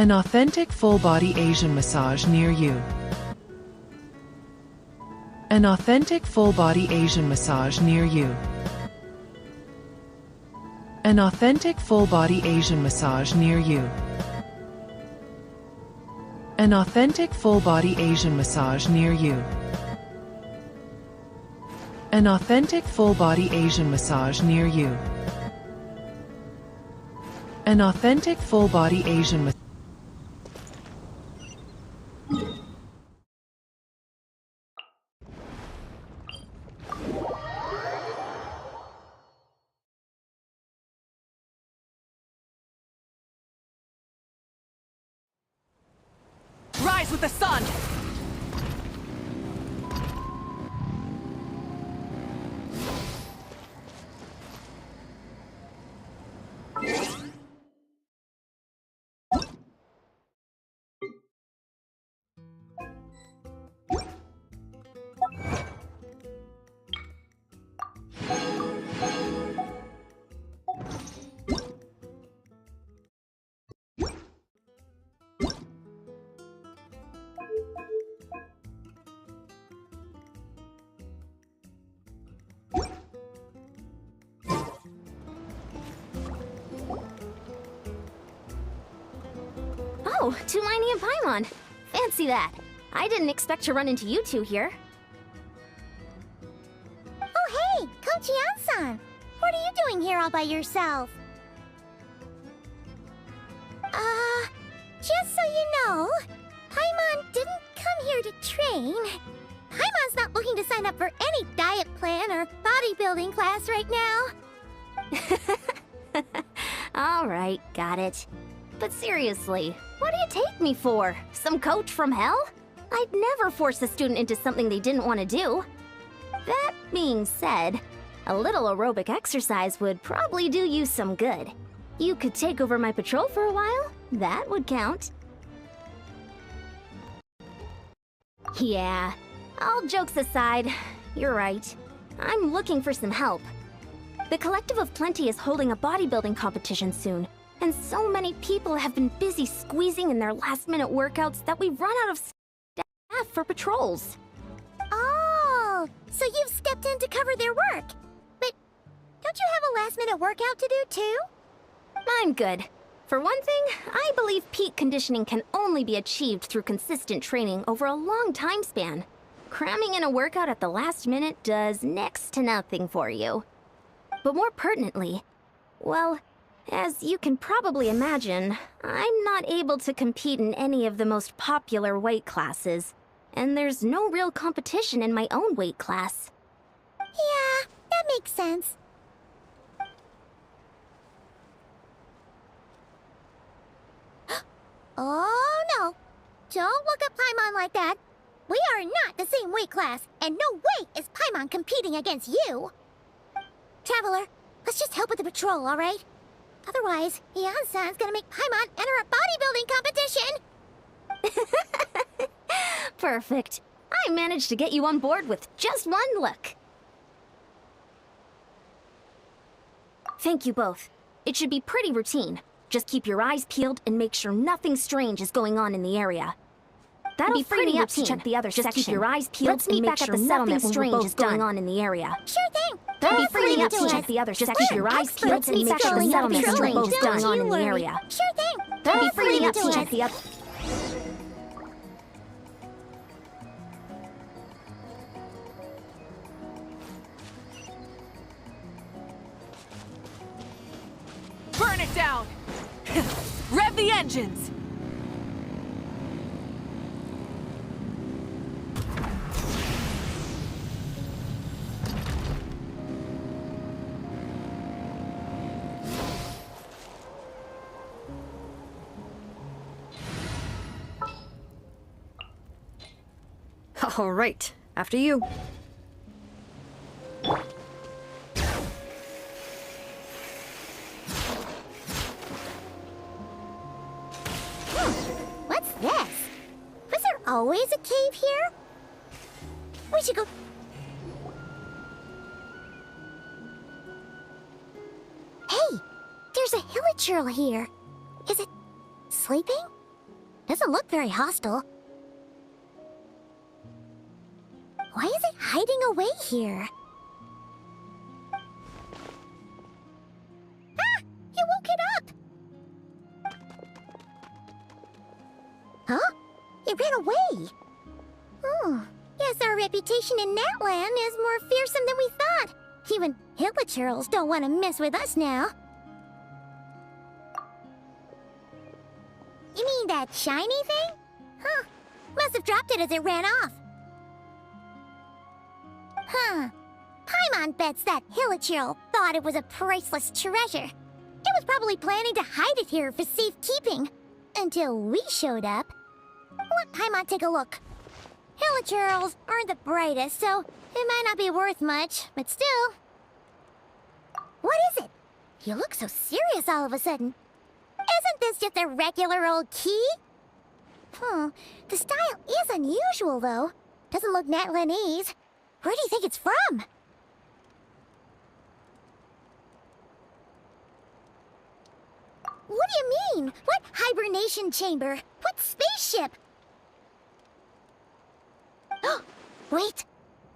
An authentic full-body Asian massage near you. An authentic full-body Asian massage near you. An authentic full-body Asian massage near you. An authentic full-body Asian massage near you. An authentic full-body Asian massage near you. An authentic full-body Asian massage. Rise with the sun! Oh, Tulani and Paimon. Fancy that. I didn't expect to run into you two here. Oh hey, Coach Yan-san! What are you doing here all by yourself? Just so you know, Paimon didn't come here to train. Paimon's not looking to sign up for any diet plan or bodybuilding class right now. Alright, got it. But seriously, what do you take me for? Some coach from hell? I'd never force a student into something they didn't want to do. That being said, a little aerobic exercise would probably do you some good. You could take over my patrol for a while. That would count. Yeah, all jokes aside, you're right. I'm looking for some help. The Collective of Plenty is holding a bodybuilding competition soon, and so many people have been busy squeezing in their last-minute workouts that we've run out of staff for patrols. Oh, so you've stepped in to cover their work. But don't you have a last-minute workout to do too? I'm good. For one thing, I believe peak conditioning can only be achieved through consistent training over a long time span. Cramming in a workout at the last minute does next to nothing for you. But more pertinently, well, as you can probably imagine, I'm not able to compete in any of the most popular weight classes, and there's no real competition in my own weight class. Yeah, that makes sense. Oh no! Don't look at Paimon like that. We are not the same weight class, and no way is Paimon competing against you. Traveler, let's just help with the patrol, alright? Otherwise, Yan-san's gonna make Paimon enter a bodybuilding competition! Perfect. I managed to get you on board with just one look. Thank you both. It should be pretty routine. Just keep your eyes peeled and make sure nothing strange is going on in the area. That'll be pretty up to check the other section. Just keep your eyes peeled and make sure nothing strange is going on in the area. Sure thing! That'll be pretty up to check the other section. Just keep your eyes peeled and make sure nothing strange is going on in the area. Sure thing! That'll be pretty up to check the other... Burn it down! Rev the engines! All right, after you. What's this? Was there always a cave here? We should go... Hey! There's a hilichurl here. Is it sleeping? Doesn't look very hostile. Why is it hiding away here? Ah! You woke it up! Huh? It ran away! Oh, guess our reputation in Natlan is more fearsome than we thought. Even Hilichurls don't want to mess with us now. You mean that shiny thing? Huh. Must have dropped it as it ran off. Huh. Paimon bets that Hilichurl thought it was a priceless treasure. It was probably planning to hide it here for safekeeping. Until we showed up. Let Paimon take a look. Hilichurls aren't the brightest, so it might not be worth much, but still. What is it? You look so serious all of a sudden. Isn't this just a regular old key? The style is unusual, though. Doesn't look Natlanese. Where do you think it's from? What do you mean? What hibernation chamber? What spaceship? Wait.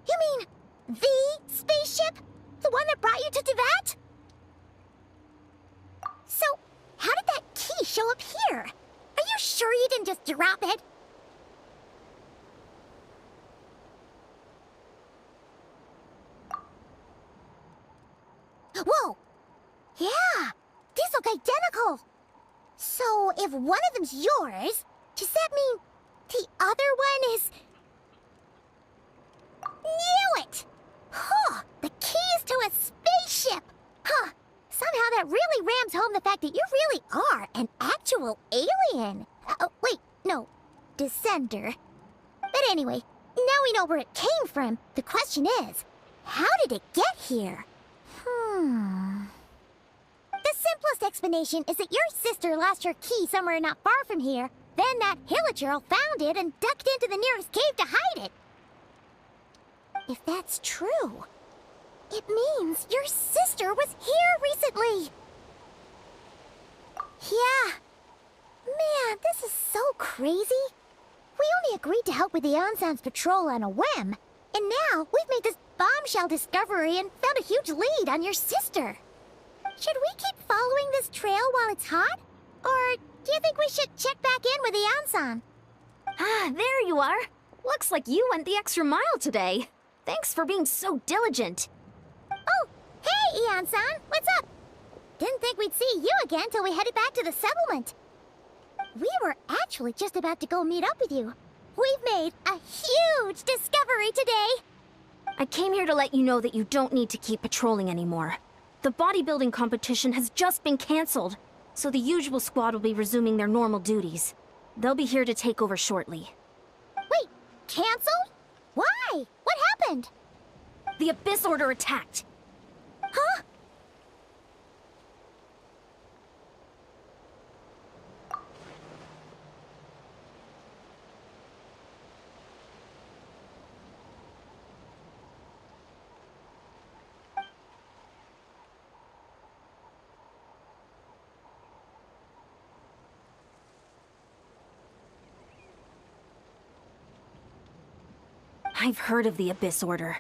You mean the spaceship? The one that brought you to Teyvat? So, how did that key show up here? Are you sure you didn't just drop it? Whoa! Yeah! These look identical! So, if one of them's yours, does that mean the other one is... Knew it! Huh! The keys to a spaceship! Huh! Somehow that really rams home the fact that you really are an actual alien. Oh, wait, no. Descender. But anyway, now we know where it came from. The question is, how did it get here? The simplest explanation is that your sister lost her key somewhere not far from here. Then that Hilichurl found it and ducked into the nearest cave to hide it. If that's true, it means your sister was here recently. Yeah. Man, this is so crazy. We only agreed to help with the Ansan's patrol on a whim. And now we've made this bombshell discovery and found a huge lead on your sister. Should we keep following this trail while it's hot? Or do you think we should check back in with the Ansan? Ah, there you are. Looks like you went the extra mile today. Thanks for being so diligent. Oh, hey, Ian-san, what's up? Didn't think we'd see you again till we headed back to the settlement. We were actually just about to go meet up with you. We've made a huge discovery today. I came here to let you know that you don't need to keep patrolling anymore. The bodybuilding competition has just been canceled, so the usual squad will be resuming their normal duties. They'll be here to take over shortly. Wait, canceled? Why? What happened? The Abyss Order attacked. Huh? I've heard of the Abyss Order,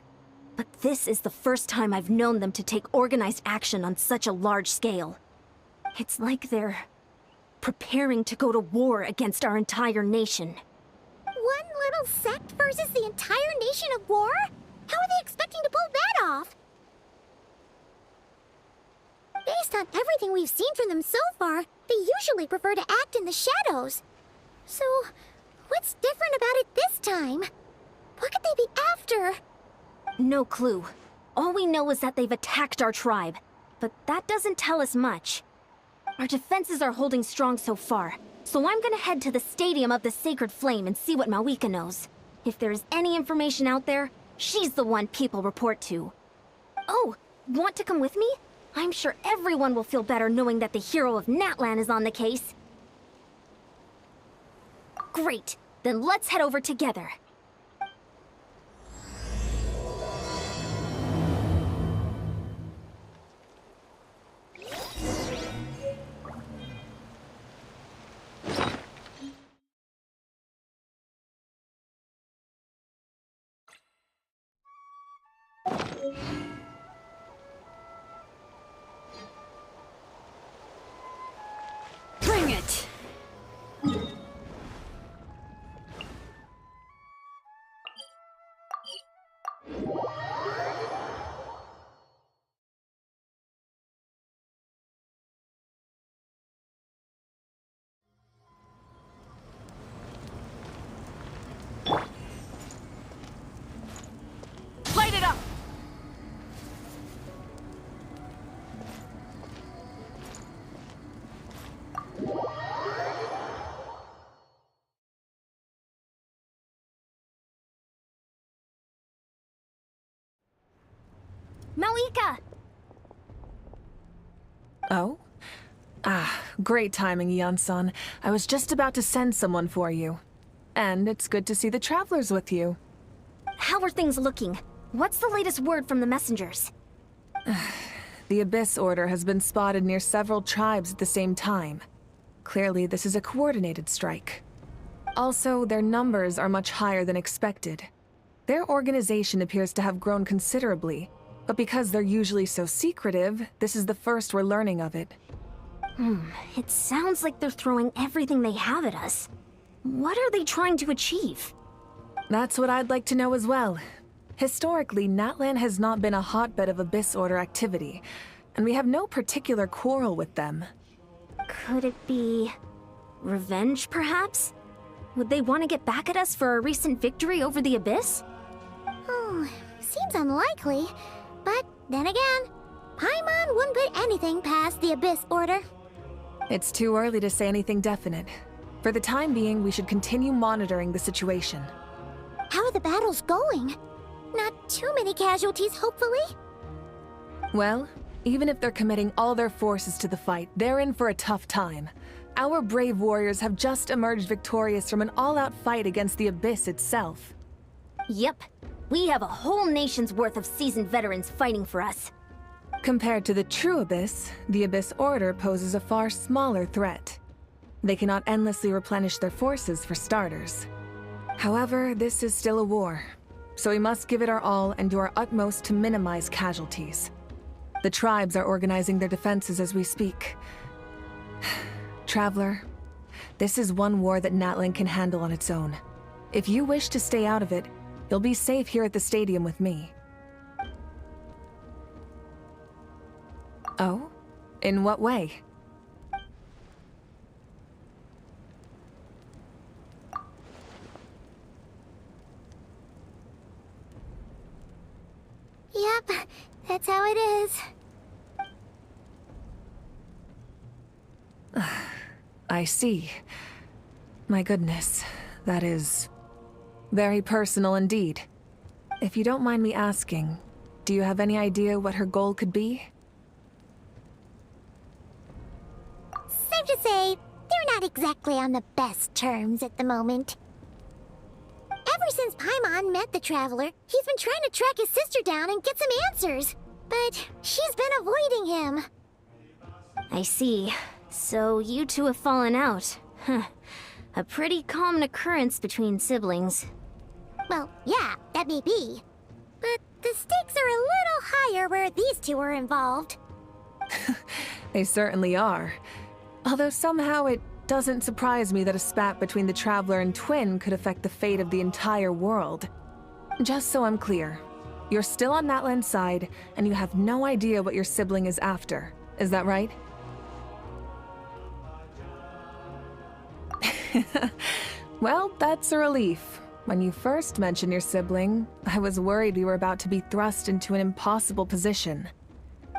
but this is the first time I've known them to take organized action on such a large scale. It's like they're preparing to go to war against our entire nation. One little sect versus the entire nation of war? How are they expecting to pull that off? Based on everything we've seen from them so far, they usually prefer to act in the shadows. So, what's different about it this time? What could they be after? No clue. All we know is that they've attacked our tribe, but that doesn't tell us much. Our defenses are holding strong so far, so I'm gonna head to the Stadium of the Sacred Flame and see what Mawika knows. If there's any information out there, she's the one people report to. Oh, want to come with me? I'm sure everyone will feel better knowing that the hero of Natlan is on the case. Great, then let's head over together. Bring it! Light it up! Malika! Oh? Ah, great timing, Yeon-san. I was just about to send someone for you. And it's good to see the travelers with you. How are things looking? What's the latest word from the messengers? The Abyss Order has been spotted near several tribes at the same time. Clearly, this is a coordinated strike. Also, their numbers are much higher than expected. Their organization appears to have grown considerably, but because they're usually so secretive, this is the first we're learning of it. It sounds like they're throwing everything they have at us. What are they trying to achieve? That's what I'd like to know as well. Historically, Natlan has not been a hotbed of Abyss Order activity, and we have no particular quarrel with them. Could it be... revenge, perhaps? Would they want to get back at us for our recent victory over the Abyss? Oh, seems unlikely. But then again, Paimon wouldn't put anything past the Abyss Order. It's too early to say anything definite. For the time being, we should continue monitoring the situation. How are the battles going? Not too many casualties, hopefully? Well, even if they're committing all their forces to the fight, they're in for a tough time. Our brave warriors have just emerged victorious from an all-out fight against the Abyss itself. Yep. We have a whole nation's worth of seasoned veterans fighting for us. Compared to the true Abyss, the Abyss Order poses a far smaller threat. They cannot endlessly replenish their forces, for starters. However, this is still a war, so we must give it our all and do our utmost to minimize casualties. The tribes are organizing their defenses as we speak. Traveler, this is one war that Natlan can handle on its own. If you wish to stay out of it, you'll be safe here at the stadium with me. Oh? In what way? Yep, that's how it is. I see. My goodness, that is very personal indeed. If you don't mind me asking, do you have any idea what her goal could be? Safe to say, they're not exactly on the best terms at the moment. Ever since Paimon met the Traveler, he's been trying to track his sister down and get some answers. But she's been avoiding him. I see. So you two have fallen out. Huh. A pretty common occurrence between siblings. Well, yeah, that may be. But the stakes are a little higher where these two are involved. They certainly are. Although somehow it doesn't surprise me that a spat between the Traveler and Twin could affect the fate of the entire world. Just so I'm clear, you're still on Natlan's side, and you have no idea what your sibling is after. Is that right? Well, that's a relief. When you first mentioned your sibling, I was worried we were about to be thrust into an impossible position.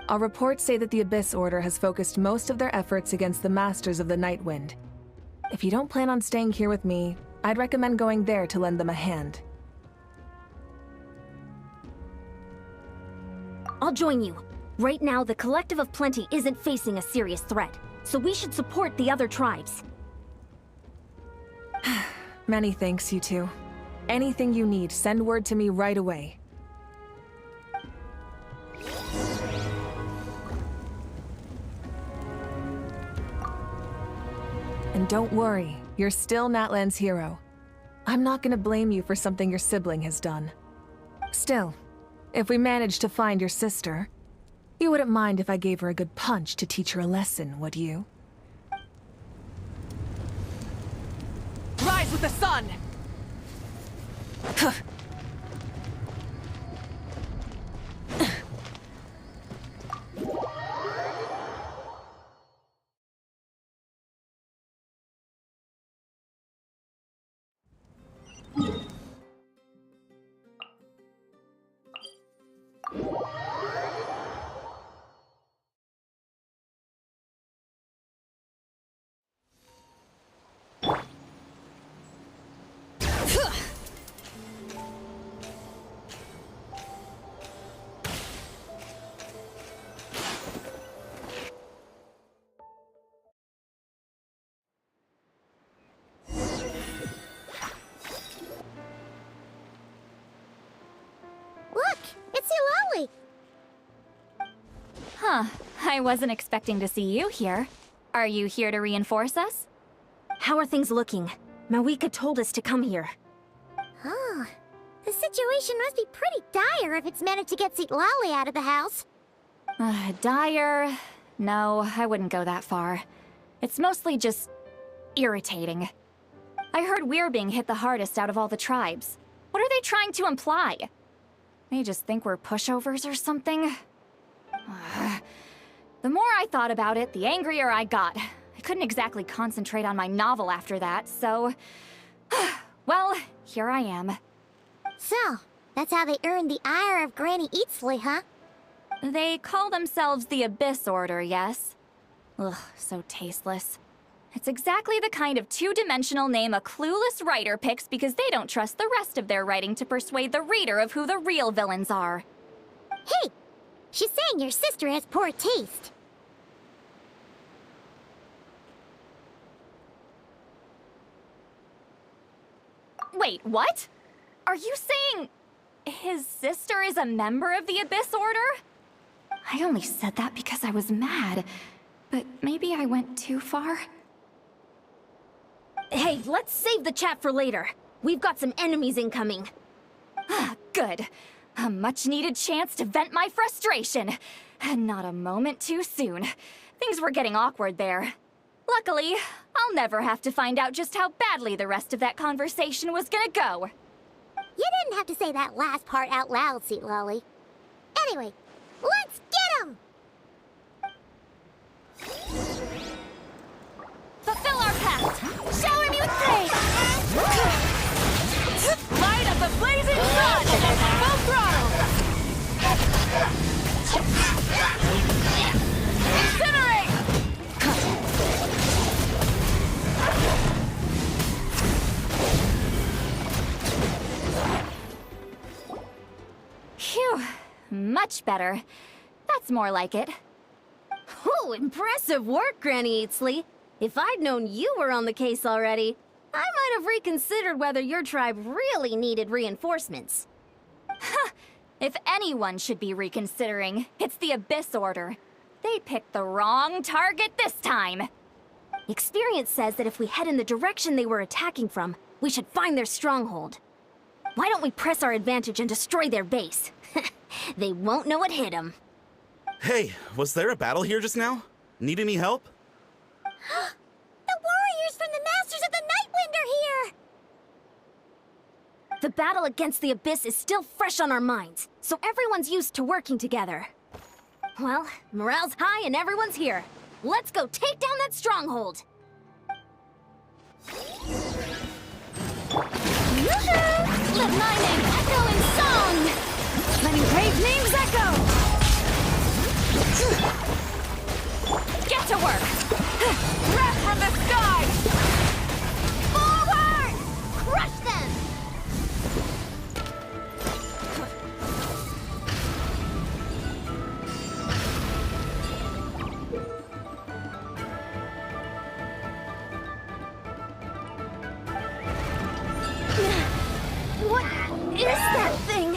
Our reports say that the Abyss Order has focused most of their efforts against the Masters of the Nightwind. If you don't plan on staying here with me, I'd recommend going there to lend them a hand. I'll join you. Right now, the Collective of Plenty isn't facing a serious threat, so we should support the other tribes. Many thanks, you two. Anything you need, send word to me right away. And don't worry, you're still Natlan's hero. I'm not gonna blame you for something your sibling has done. Still, If we manage to find your sister, you wouldn't mind if I gave her a good punch to teach her a lesson, would you? Rise with the sun! Look, it's Eulalie. Huh. I wasn't expecting to see you here. Are you here to reinforce us? How are things looking? Mawika told us to come here. Oh, the situation must be pretty dire if it's managed to get Lolly out of the house. Dire? No, I wouldn't go that far. It's mostly just irritating. I heard we're being hit the hardest out of all the tribes. What are they trying to imply? They just think we're pushovers or something? The more I thought about it, the angrier I got. I couldn't exactly concentrate on my novel after that, so... well, here I am. So, that's how they earned the ire of Granny Eatsley, huh? They call themselves the Abyss Order, yes? Ugh, so tasteless. It's exactly the kind of two-dimensional name a clueless writer picks because they don't trust the rest of their writing to persuade the reader of who the real villains are. Hey! She's saying your sister has poor taste. Wait, what? Are you saying his sister is a member of the Abyss Order? I only said that because I was mad, but maybe I went too far. Hey, let's save the chat for later. We've got some enemies incoming. Good. A much-needed chance to vent my frustration. And not a moment too soon. Things were getting awkward there. Luckily, I'll never have to find out just how badly the rest of that conversation was gonna go. You didn't have to say that last part out loud, Lolly. Anyway, let's get 'em! Fulfill our pact! Shower me with praise! Light up the blazing sun! Full throttle! Incinerate! Phew. Much better. That's more like it. Oh, impressive work, Granny Eatsley. If I'd known you were on the case already, I might have reconsidered whether your tribe really needed reinforcements. If anyone should be reconsidering, it's the Abyss Order. They picked the wrong target this time. Experience says that if we head in the direction they were attacking from, we should find their stronghold. Why don't we press our advantage and destroy their base? They won't know what hit them. Hey, was there a battle here just now? Need any help? The warriors from the Masters of the Nightwind are here! The battle against the Abyss is still fresh on our minds, so everyone's used to working together. Well, morale's high and everyone's here. Let's go take down that stronghold! Yoo-hoo! Let my name echo in song! Letting brave names echo! Get to work! Wrath from the sky! Forward! Crush them! What is that thing?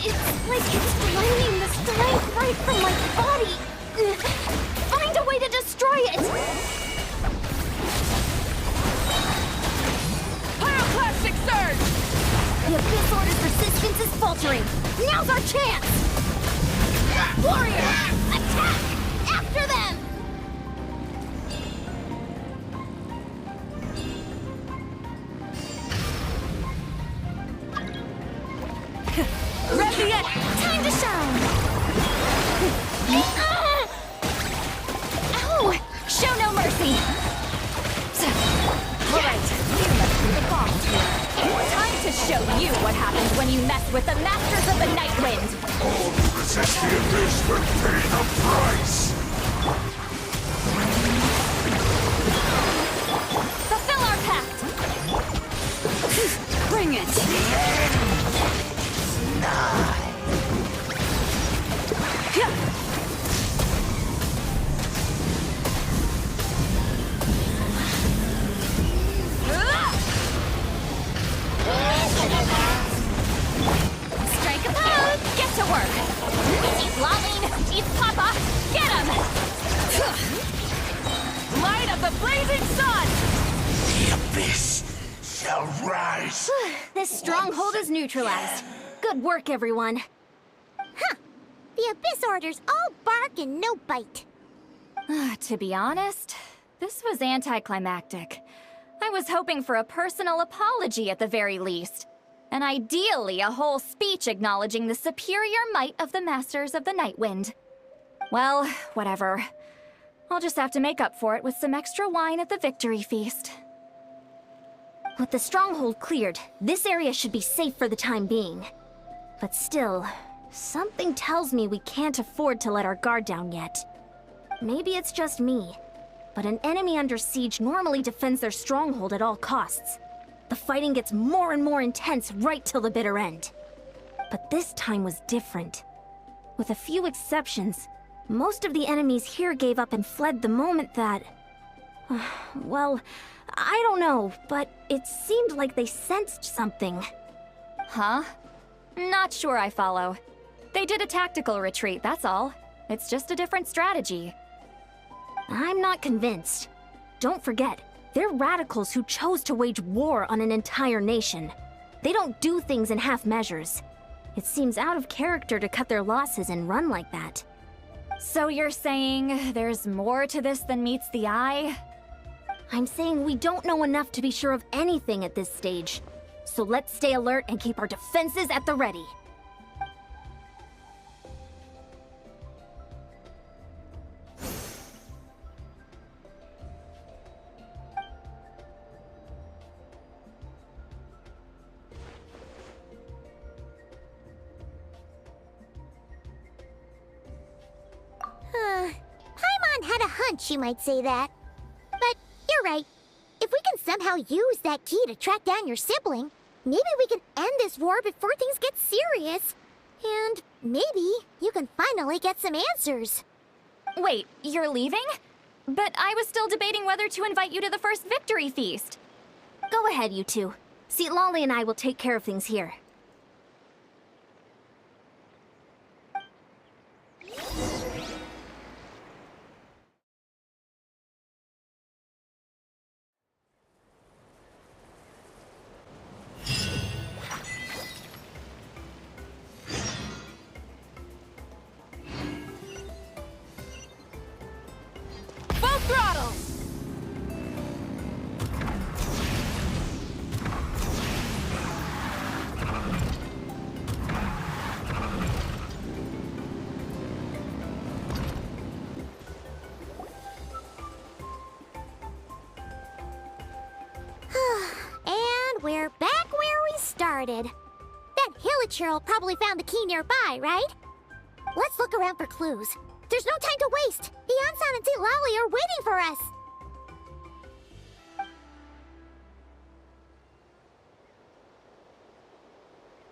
It's like it's draining the strength right from my body. Find a way to destroy it! chance! Warrior, attack! After them! Ready yet? Time to shine! Ow! Show no mercy! Alright, you must be the boss here. Time to show you what happens when you mess with the Masters of the Night Wind! All who resist the abyss will pay the price! Fulfill our pact! Bring it! Strike a pose! Get to work! Eat Lalene! Eat Papa! Get him! Light of the blazing sun! The abyss shall rise! This stronghold is neutralized. Good work, everyone. Huh. The Abyss Order's all bark and no bite. To be honest, this was anticlimactic. I was hoping for a personal apology at the very least. And ideally, a whole speech acknowledging the superior might of the Masters of the Night Wind. Well, whatever. I'll just have to make up for it with some extra wine at the victory feast. With the stronghold cleared, this area should be safe for the time being. But still, something tells me we can't afford to let our guard down yet. Maybe it's just me, but an enemy under siege normally defends their stronghold at all costs. The fighting gets more and more intense right till the bitter end. But this time was different. With a few exceptions, most of the enemies here gave up and fled the moment that... well, I don't know, but it seemed like they sensed something. Huh? Not sure I follow. They did a tactical retreat, that's all. It's just a different strategy. I'm not convinced. Don't forget, they're radicals who chose to wage war on an entire nation. They don't do things in half measures. It seems out of character to cut their losses and run like that. So you're saying there's more to this than meets the eye? I'm saying we don't know enough to be sure of anything at this stage. So let's stay alert and keep our defenses at the ready. Paimon had a hunch you might say that. But you're right. If we can somehow use that key to track down your sibling, maybe we can end this war before things get serious. And maybe you can finally get some answers. Wait, you're leaving? But I was still debating whether to invite you to the first victory feast. Go ahead, you two. Lolly and I will take care of things here. Full throttle! And we're back where we started. That Hilichurl probably found the key nearby, right? Let's look around for clues. There's no time to waste. The Ansan and Lolly are waiting for us.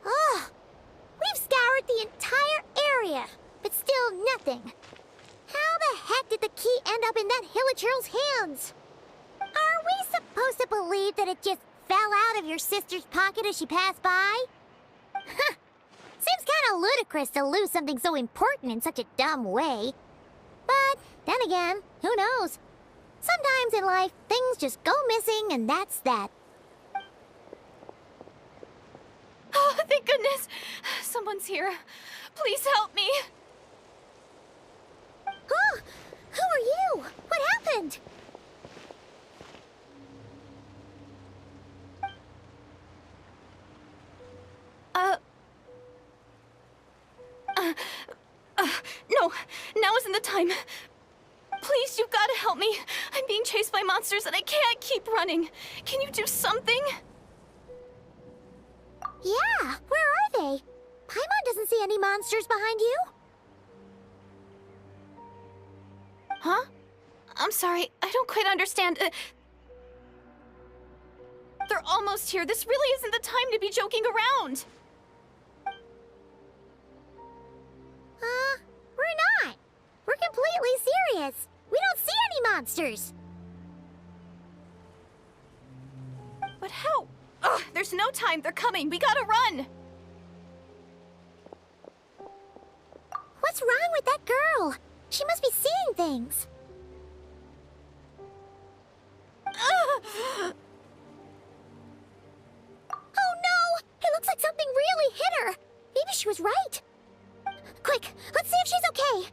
Oh, we've scoured the entire area, but still nothing. How the heck did the key end up in that Hilichurl's hands? Are we supposed to believe that it just fell out of your sister's pocket as she passed by? Huh. Seems kind of ludicrous to lose something so important in such a dumb way. But then again, who knows? Sometimes in life, things just go missing and that's that. Thank goodness. Someone's here. Please help me. Oh, who are you? What happened? No, now isn't the time. Please, you've got to help me. I'm being chased by monsters and I can't keep running. Can you do something? Yeah, where are they? Paimon doesn't see any monsters behind you. Huh? I'm sorry, I don't quite understand. They're almost here. This really isn't the time to be joking around. We're not. We're completely serious. We don't see any monsters. But how? Ugh, there's no time. They're coming. We gotta run. What's wrong with that girl? She must be seeing things. Ugh. Oh no! It looks like something really hit her. Maybe she was right. Quick, let's see if she's okay.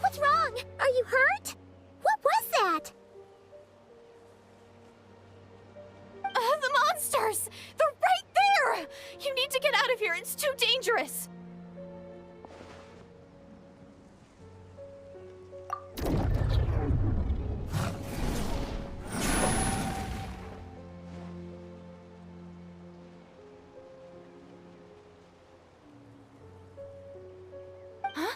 What's wrong? Are you hurt? What was that? The monsters! They're right there! You need to get out of here. It's too dangerous. Huh?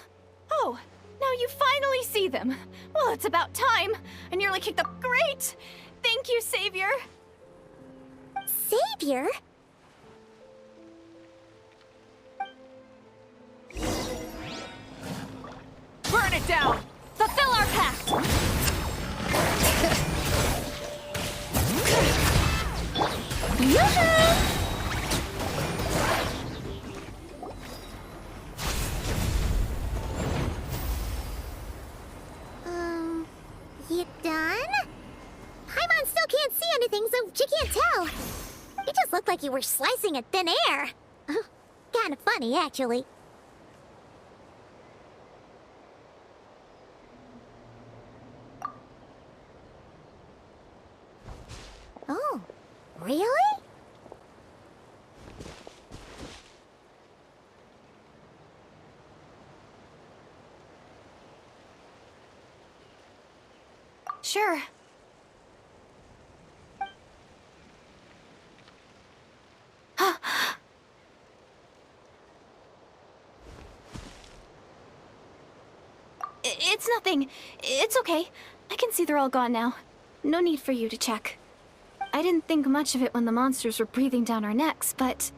Oh, now you finally see them. Well, it's about time. I nearly kicked up. Great! Thank you, Savior. Savior? Burn it down! Fulfill our pact! You done? Paimon still can't see anything, so she can't tell. It just looked like you were slicing at thin air. Kind of funny, actually. Oh, really? Sure. It's nothing. It's okay. I can see they're all gone now. No need for you to check. I didn't think much of it when the monsters were breathing down our necks, but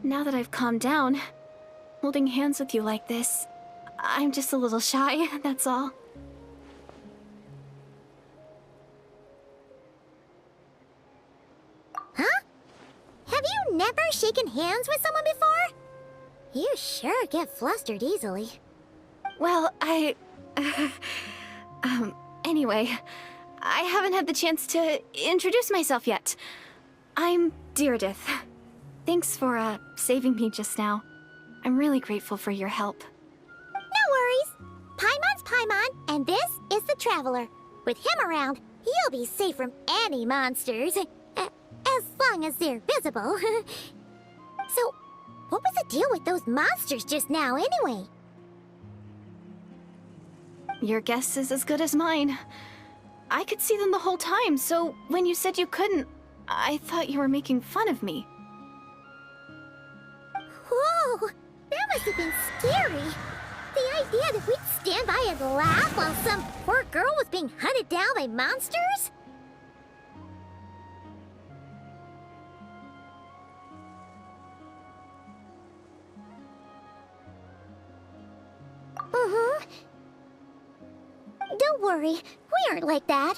now that I've calmed down, holding hands with you like this, I'm just a little shy, that's all. Huh? Have you never shaken hands with someone before? You sure get flustered easily. Well, anyway, I haven't had the chance to introduce myself yet. I'm Deirdith. Thanks for, saving me just now. I'm really grateful for your help. No worries. Paimon's Paimon, and this is the Traveler. With him around, you'll be safe from any monsters. As long as they're visible. So, what was the deal with those monsters just now, anyway? Your guess is as good as mine. I could see them the whole time, so when you said you couldn't, I thought you were making fun of me. Whoa! That must have been scary. The idea that we'd stand by and laugh while some poor girl was being hunted down by monsters? Don't worry, we aren't like that.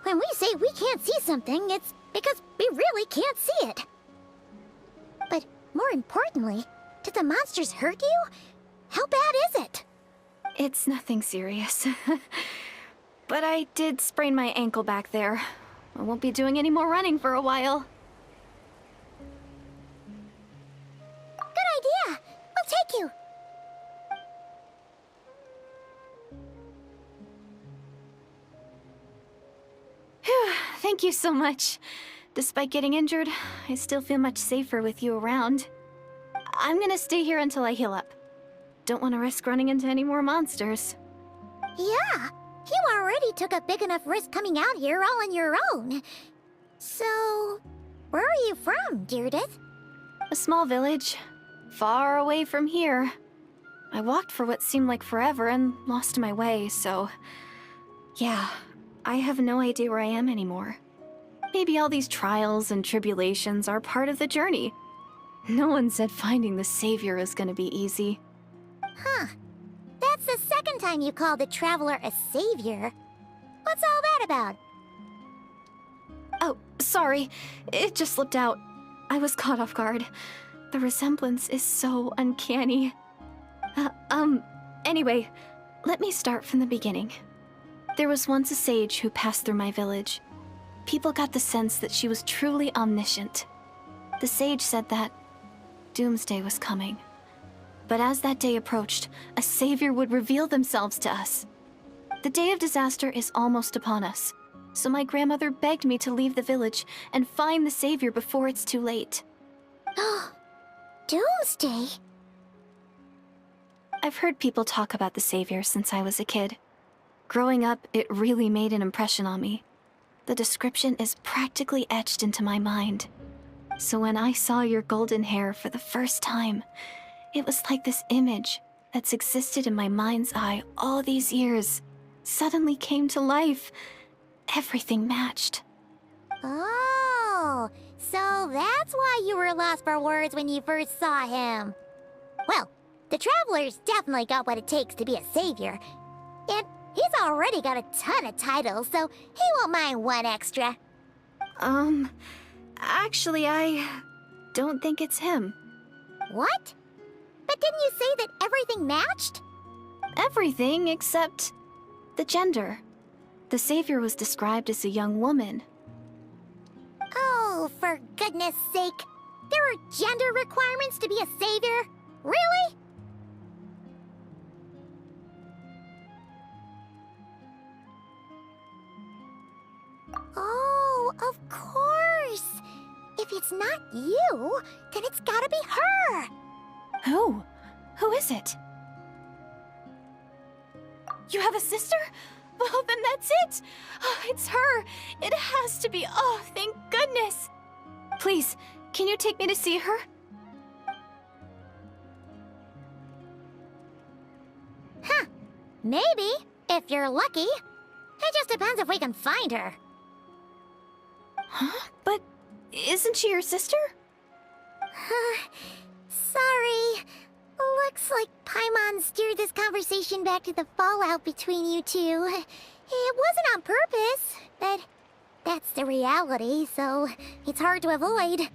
When we say we can't see something, it's because we really can't see it. But more importantly, did the monsters hurt you? How bad is it? It's nothing serious. But I did sprain my ankle back there. I won't be doing any more running for a while. Good idea. We'll take you. Phew, thank you so much. Despite getting injured, I still feel much safer with you around. I'm gonna stay here until I heal up. Don't want to risk running into any more monsters. Yeah, you already took a big enough risk coming out here all on your own. So, where are you from, Deirdith? A small village, far away from here. I walked for what seemed like forever and lost my way, so... yeah, I have no idea where I am anymore. Maybe all these trials and tribulations are part of the journey. No one said finding the Savior is gonna be easy. Huh. That's the second time you called the Traveler a savior. What's all that about? Oh, sorry. It just slipped out. I was caught off guard. The resemblance is so uncanny. Anyway, let me start from the beginning. There was once a sage who passed through my village. People got the sense that she was truly omniscient. The sage said that doomsday was coming. But as that day approached, a savior would reveal themselves to us. The day of disaster is almost upon us, so my grandmother begged me to leave the village and find the savior before it's too late. Doomsday? I've heard people talk about the savior since I was a kid. Growing up, it really made an impression on me. The description is practically etched into my mind. So when I saw your golden hair for the first time, it was like this image that's existed in my mind's eye all these years suddenly came to life. Everything matched. Oh, so that's why you were lost for words when you first saw him. Well, the Traveler's definitely got what it takes to be a savior. And he's already got a ton of titles, so he won't mind one extra. Actually, I don't think it's him. What? But didn't you say that everything matched? Everything except the gender. The savior was described as a young woman. Oh, for goodness sake. There are gender requirements to be a savior? Really? Oh, of course. If it's not you, then it's gotta be her. Who? Who is it? You have a sister? Well, then that's it! Oh, it's her! It has to be! Oh, thank goodness! Please, can you take me to see her? Huh. Maybe, if you're lucky. It just depends if we can find her. Huh? But isn't she your sister? Sorry. Looks like Paimon steered this conversation back to the fallout between you two. It wasn't on purpose, but that's the reality, so it's hard to avoid.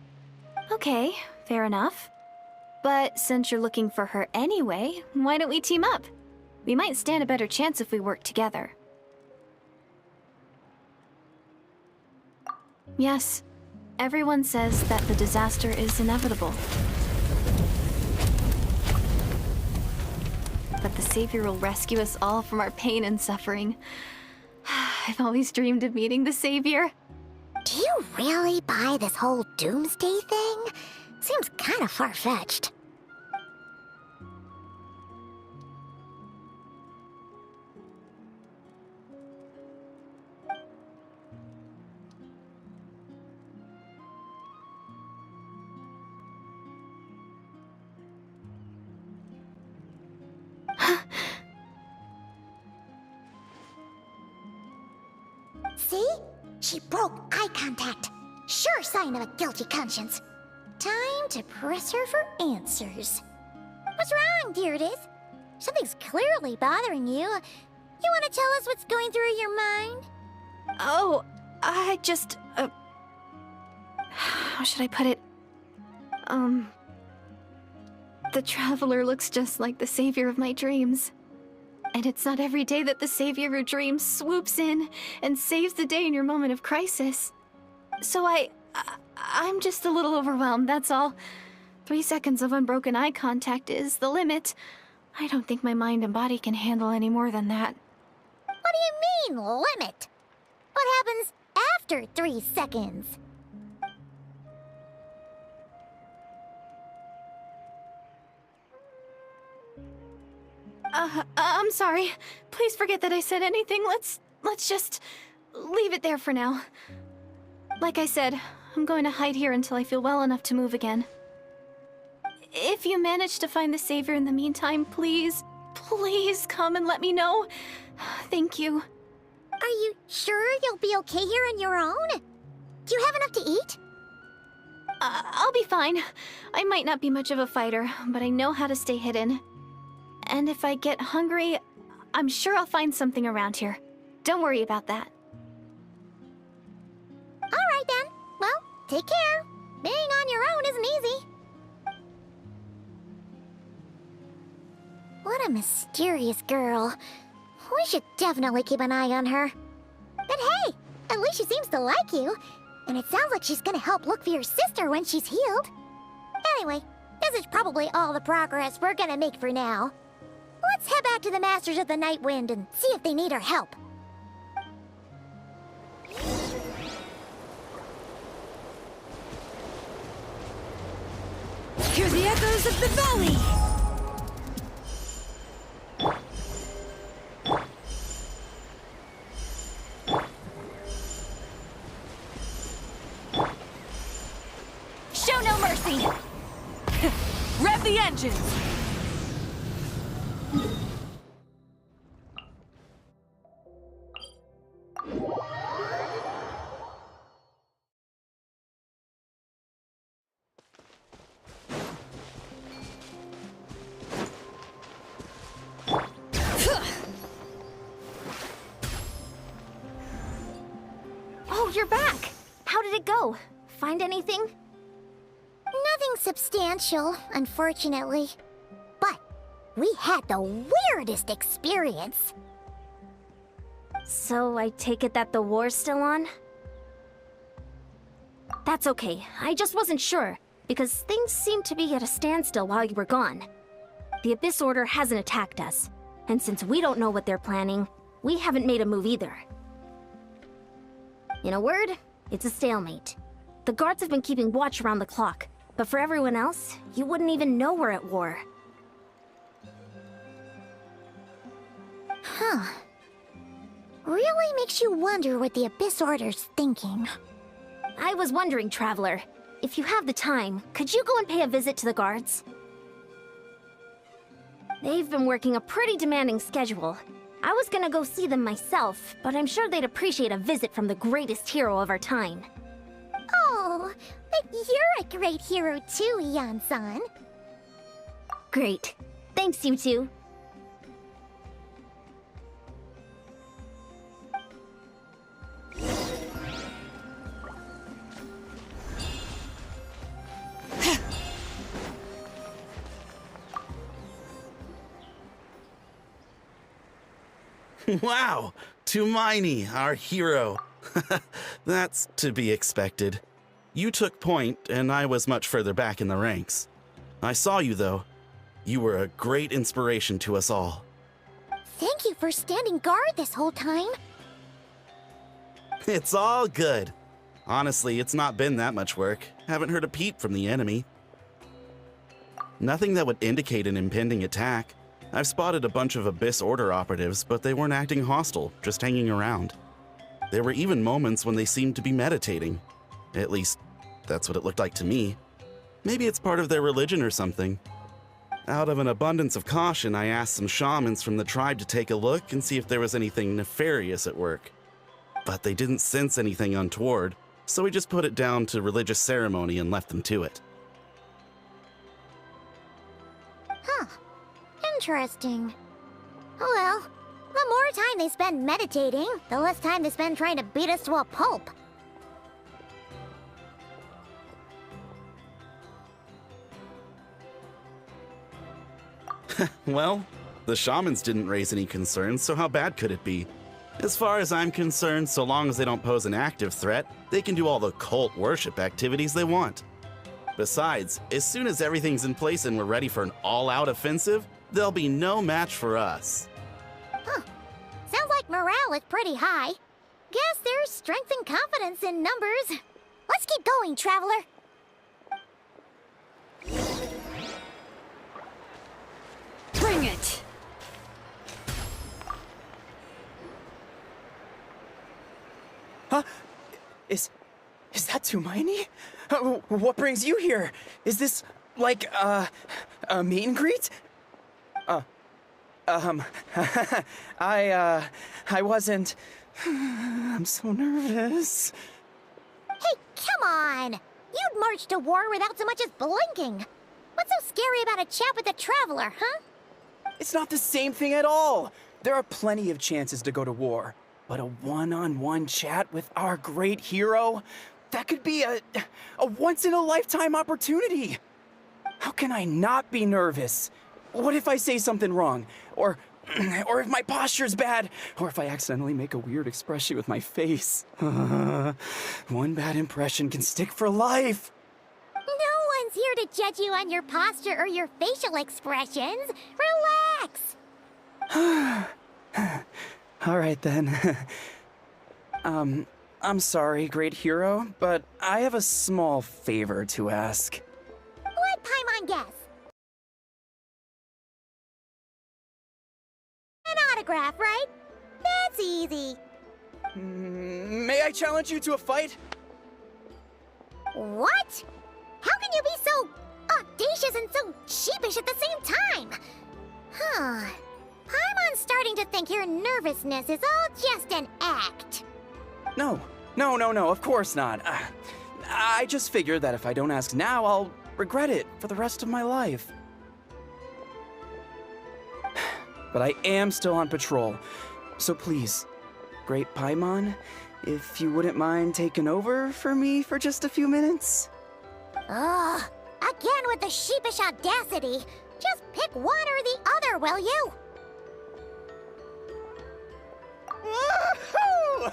Okay, fair enough. But since you're looking for her anyway, why don't we team up? We might stand a better chance if we work together. Yes, everyone says that the disaster is inevitable. But the Savior will rescue us all from our pain and suffering. I've always dreamed of meeting the Savior. Do you really buy this whole doomsday thing? Seems kind of far-fetched. See? She broke eye contact. Sure sign of a guilty conscience. Time to press her for answers. What's wrong, Deirdith? Something's clearly bothering you. You want to tell us what's going through your mind? Oh, I just, how should I put it? The Traveler looks just like the Savior of my dreams. And it's not every day that the Savior of your dreams swoops in and saves the day in your moment of crisis. So I'm just a little overwhelmed, that's all. 3 seconds of unbroken eye contact is the limit. I don't think my mind and body can handle any more than that. What do you mean, limit? What happens after 3 seconds? I'm sorry. Please forget that I said anything. Let's just leave it there for now. Like I said, I'm going to hide here until I feel well enough to move again. If you manage to find the Savior in the meantime, please come and let me know. Thank you. Are you sure you'll be okay here on your own? Do you have enough to eat? I'll be fine. I might not be much of a fighter, but I know how to stay hidden. And if I get hungry, I'm sure I'll find something around here. Don't worry about that. All right then. Well, take care. Being on your own isn't easy. What a mysterious girl. We should definitely keep an eye on her. But hey, at least she seems to like you. And it sounds like she's gonna help look for your sister when she's healed. Anyway, this is probably all the progress we're gonna make for now. Let's head back to the Masters of the Night Wind and see if they need our help. Hear the echoes of the valley! Show no mercy! Rev the engines! Oh, you're back! How did it go? Find anything? Nothing substantial, unfortunately. But we had the weirdest experience. So I take it that the war's still on? That's okay. I just wasn't sure, because things seemed to be at a standstill while you were gone. The Abyss Order hasn't attacked us, and since we don't know what they're planning, we haven't made a move either. In a word, it's a stalemate. The guards have been keeping watch around the clock, but for everyone else, you wouldn't even know we're at war. Huh. Really makes you wonder what the Abyss Order's thinking. I was wondering, Traveler, if you have the time, could you go and pay a visit to the guards? They've been working a pretty demanding schedule. I was gonna go see them myself, but I'm sure they'd appreciate a visit from the greatest hero of our time. Oh, but you're a great hero too, Yan-san. Great. Thanks, you two. Wow! Tumaini, our hero. That's to be expected. You took point, and I was much further back in the ranks. I saw you, though. You were a great inspiration to us all. Thank you for standing guard this whole time. It's all good. Honestly, it's not been that much work. Haven't heard a peep from the enemy. Nothing that would indicate an impending attack. I've spotted a bunch of Abyss Order operatives, but they weren't acting hostile, just hanging around. There were even moments when they seemed to be meditating. At least, that's what it looked like to me. Maybe it's part of their religion or something. Out of an abundance of caution, I asked some shamans from the tribe to take a look and see if there was anything nefarious at work. But they didn't sense anything untoward, so we just put it down to religious ceremony and left them to it. Huh. Interesting. Well, the more time they spend meditating, the less time they spend trying to beat us to a pulp. Well, the shamans didn't raise any concerns, so how bad could it be? As far as I'm concerned, so long as they don't pose an active threat, they can do all the cult worship activities they want. Besides, as soon as everything's in place and we're ready for an all-out offensive, there'll be no match for us. Huh. Sounds like morale is pretty high. Guess there's strength and confidence in numbers. Let's keep going, Traveler. Bring it! Huh? Is that Tumaini? What brings you here? Is this, like, a meet and greet? I wasn't... I'm so nervous. Hey, come on! You'd march to war without so much as blinking. What's so scary about a chat with a Traveler, huh? It's not the same thing at all. There are plenty of chances to go to war. But a one-on-one chat with our great hero? That could be a once-in-a-lifetime opportunity. How can I not be nervous? What if I say something wrong? Or if my posture's bad? Or if I accidentally make a weird expression with my face? One bad impression can stick for life. No one's here to judge you on your posture or your facial expressions. Relax! All right, then. I'm sorry, great hero, but I have a small favor to ask. Let Paimon guess. An autograph, right? That's easy. May I challenge you to a fight? What? How can you be so audacious and so sheepish at the same time? Huh. Paimon's starting to think your nervousness is all just an act. No, of course not. I just figured that if I don't ask now, I'll regret it for the rest of my life. But I am still on patrol, so please, Great Paimon, if you wouldn't mind taking over for me for just a few minutes? Ugh, again with the sheepish audacity. Just pick one or the other, will you? Woohoo!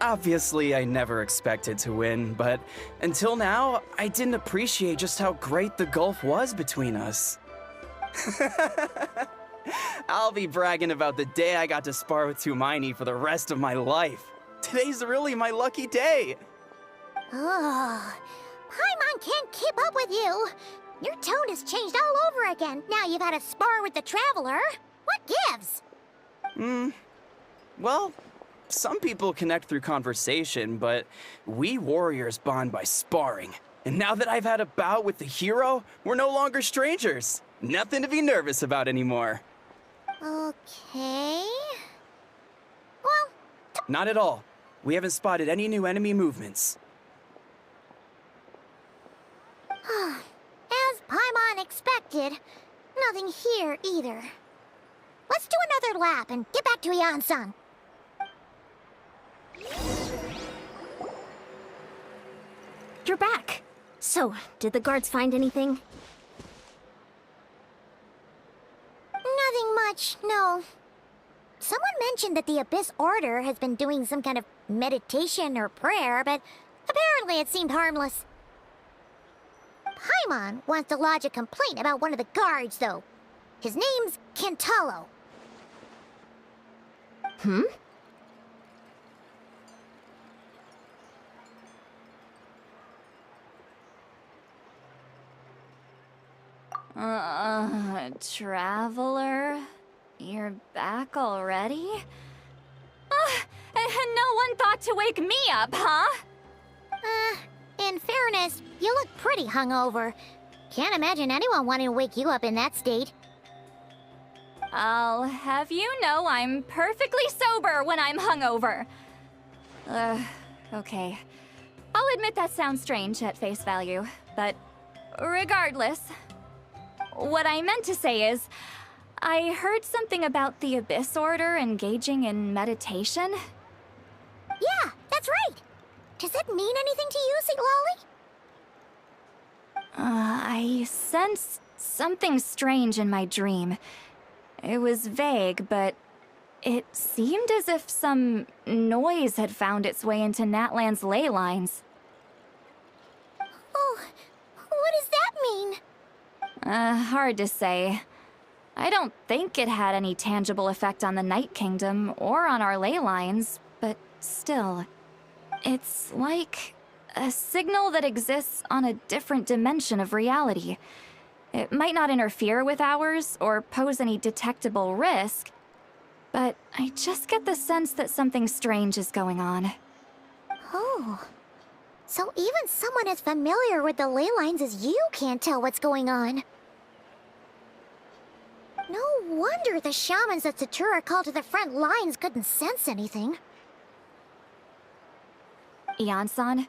Obviously, I never expected to win, but until now, I didn't appreciate just how great the gulf was between us. I'll be bragging about the day I got to spar with Tumaini for the rest of my life. Today's really my lucky day. Ugh, Paimon can't keep up with you. Your tone has changed all over again. Now you've had a spar with the Traveler. What gives? Well, some people connect through conversation, but we warriors bond by sparring. And now that I've had a bout with the hero, we're no longer strangers. Nothing to be nervous about anymore. Okay. Well, Not at all. We haven't spotted any new enemy movements. as Paimon expected, nothing here either. Let's do another lap and get back to Yan-san. You're back. So, did the guards find anything? Nothing much, no. Someone mentioned that the Abyss Order has been doing some kind of meditation or prayer, but apparently it seemed harmless. Paimon wants to lodge a complaint about one of the guards, though. His name's Kentaro. Traveler? You're back already? And no one thought to wake me up, huh? In fairness, you look pretty hungover. Can't imagine anyone wanting to wake you up in that state. I'll have you know I'm perfectly sober when I'm hungover. Okay. I'll admit that sounds strange at face value, but regardless, what I meant to say is, I heard something about the Abyss Order engaging in meditation. Yeah, that's right. Does that mean anything to you, St. Lolly? I sensed something strange in my dream. It was vague, but it seemed as if some noise had found its way into Natlan's ley lines. Oh, what does that mean? Hard to say. I don't think it had any tangible effect on the Night Kingdom or on our ley lines, but still. It's like a signal that exists on a different dimension of reality. It might not interfere with ours or pose any detectable risk, but I just get the sense that something strange is going on. Oh. So even someone as familiar with the ley lines as you can't tell what's going on. No wonder the shamans that Satura called to the front lines couldn't sense anything. Ian-san,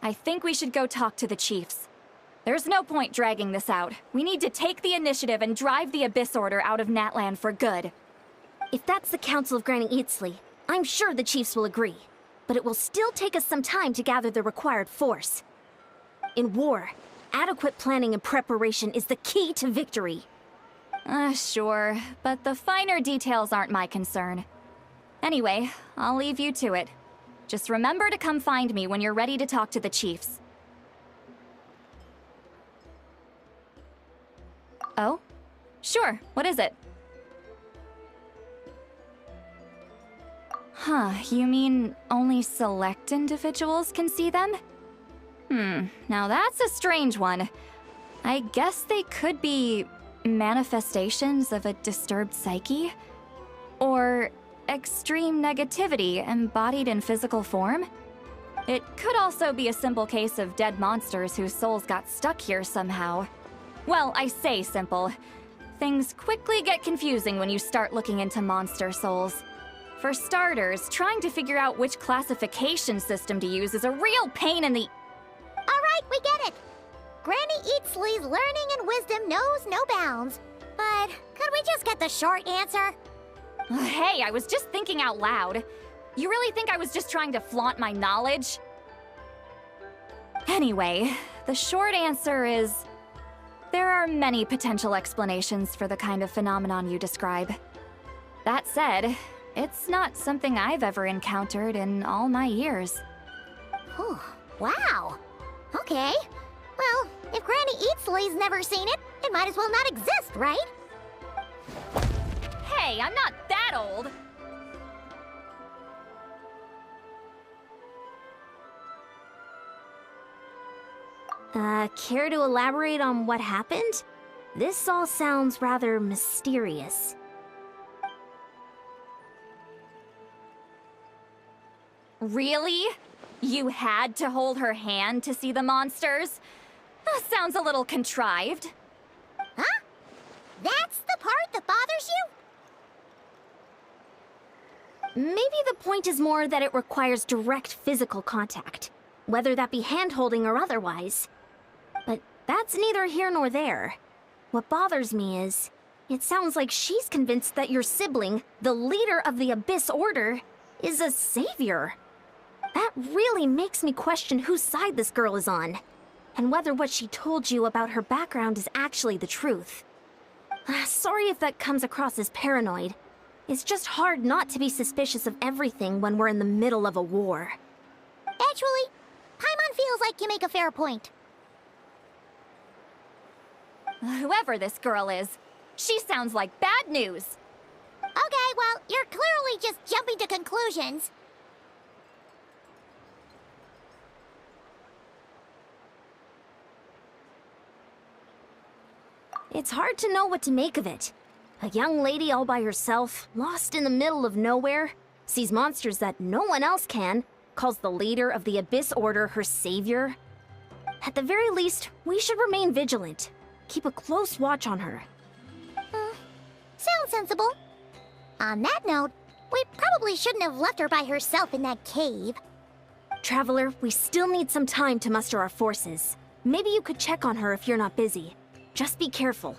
I think we should go talk to the chiefs. There's no point dragging this out. We need to take the initiative and drive the Abyss Order out of Natlan for good. If that's the Council of Granny Eatsley, I'm sure the chiefs will agree. But it will still take us some time to gather the required force. In war, adequate planning and preparation is the key to victory. Sure, but the finer details aren't my concern. Anyway, I'll leave you to it. Just remember to come find me when you're ready to talk to the chiefs. Oh? Sure, what is it? Huh, you mean only select individuals can see them? Now that's a strange one. I guess they could be manifestations of a disturbed psyche? Or extreme negativity embodied in physical form? It could also be a simple case of dead monsters whose souls got stuck here somehow. Well, I say simple. Things quickly get confusing when you start looking into monster souls. For starters, trying to figure out which classification system to use is a real pain in the... Alright, we get it. Granny Eatsley's learning and wisdom knows no bounds. But could we just get the short answer? Hey, I was just thinking out loud. You really think I was just trying to flaunt my knowledge? Anyway, the short answer is... there are many potential explanations for the kind of phenomenon you describe. That said, it's not something I've ever encountered in all my years. Oh, wow. Okay. Well, if Granny Eatsley's never seen it, it might as well not exist, right? Hey, I'm not that old! Care to elaborate on what happened? This all sounds rather mysterious. Really? You had to hold her hand to see the monsters? Sounds a little contrived. Huh? That's the part that bothers you? Maybe the point is more that it requires direct physical contact, whether that be hand-holding or otherwise. But that's neither here nor there. What bothers me is, it sounds like she's convinced that your sibling, the leader of the Abyss Order, is a savior. That really makes me question whose side this girl is on, and whether what she told you about her background is actually the truth. Sorry if that comes across as paranoid. It's just hard not to be suspicious of everything when we're in the middle of a war. Actually, Paimon feels like you make a fair point. Whoever this girl is, she sounds like bad news. Okay, well, you're clearly just jumping to conclusions. It's hard to know what to make of it. A young lady all by herself, lost in the middle of nowhere, sees monsters that no one else can, calls the leader of the Abyss Order her savior. At the very least, we should remain vigilant. Keep a close watch on her. Sounds sensible. On that note, we probably shouldn't have left her by herself in that cave. Traveler, we still need some time to muster our forces. Maybe you could check on her if you're not busy. Just be careful.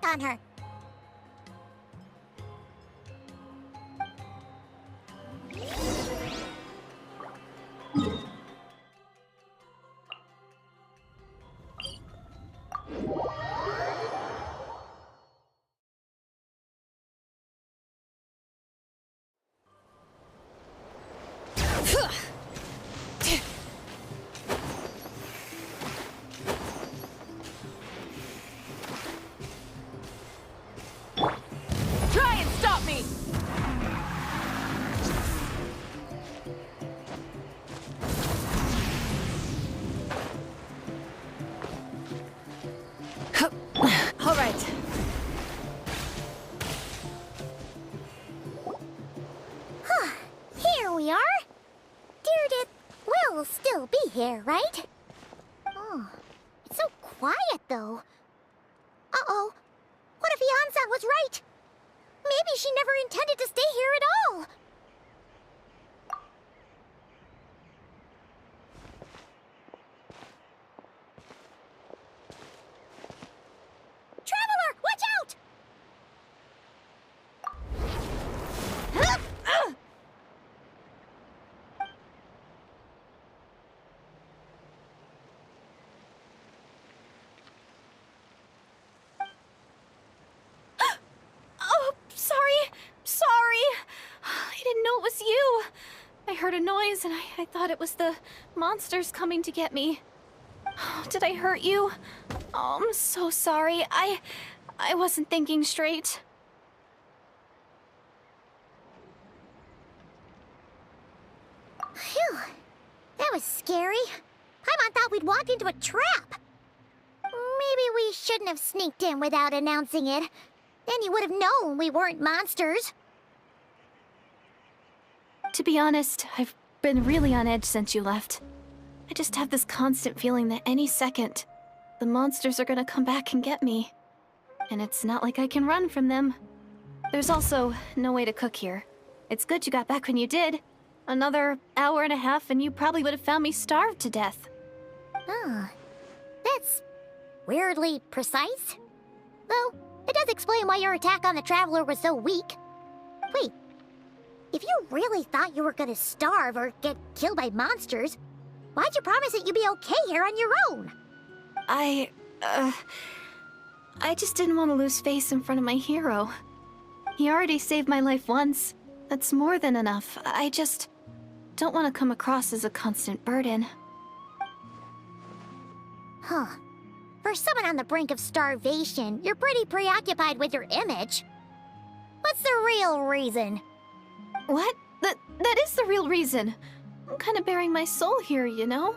on her. Try and stop me! All right. Here we are. Deirdre will still be here, right? Oh, it's so quiet though. Uh-oh. What if Yansan was right? Maybe she never intended to stay here at all. Traveler, watch out! Oh, sorry. Sorry. I didn't know it was you. I heard a noise and I thought it was the monsters coming to get me. Oh, did I hurt you? Oh, I'm so sorry. I wasn't thinking straight. Phew. That was scary. Paimon thought we'd walked into a trap. Maybe we shouldn't have sneaked in without announcing it. Then you would have known we weren't monsters. To be honest, I've been really on edge since you left. I just have this constant feeling that any second, the monsters are gonna come back and get me. And it's not like I can run from them. There's also no way to cook here. It's good you got back when you did. Another hour and a half and you probably would have found me starved to death. Oh, that's weirdly precise. Though, it does explain why your attack on the Traveler was so weak. Wait, if you really thought you were gonna starve or get killed by monsters, why'd you promise that you'd be okay here on your own? I just didn't want to lose face in front of my hero. He already saved my life once. That's more than enough. I just don't want to come across as a constant burden. Huh. For someone on the brink of starvation, you're pretty preoccupied with your image. What's the real reason? What? That is the real reason. I'm kind of bearing my soul here, you know?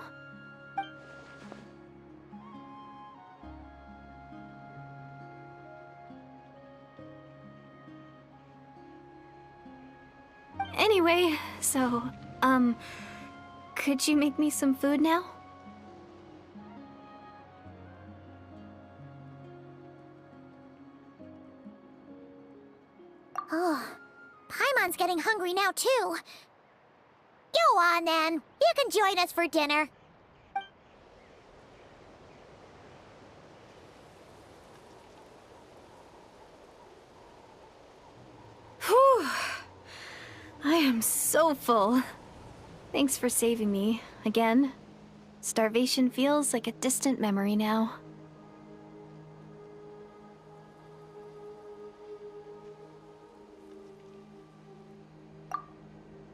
Anyway, so, could you make me some food now? Oh, Paimon's getting hungry now, too. Go on, then. You can join us for dinner. Whew. I am so full. Thanks for saving me, again. Starvation feels like a distant memory now.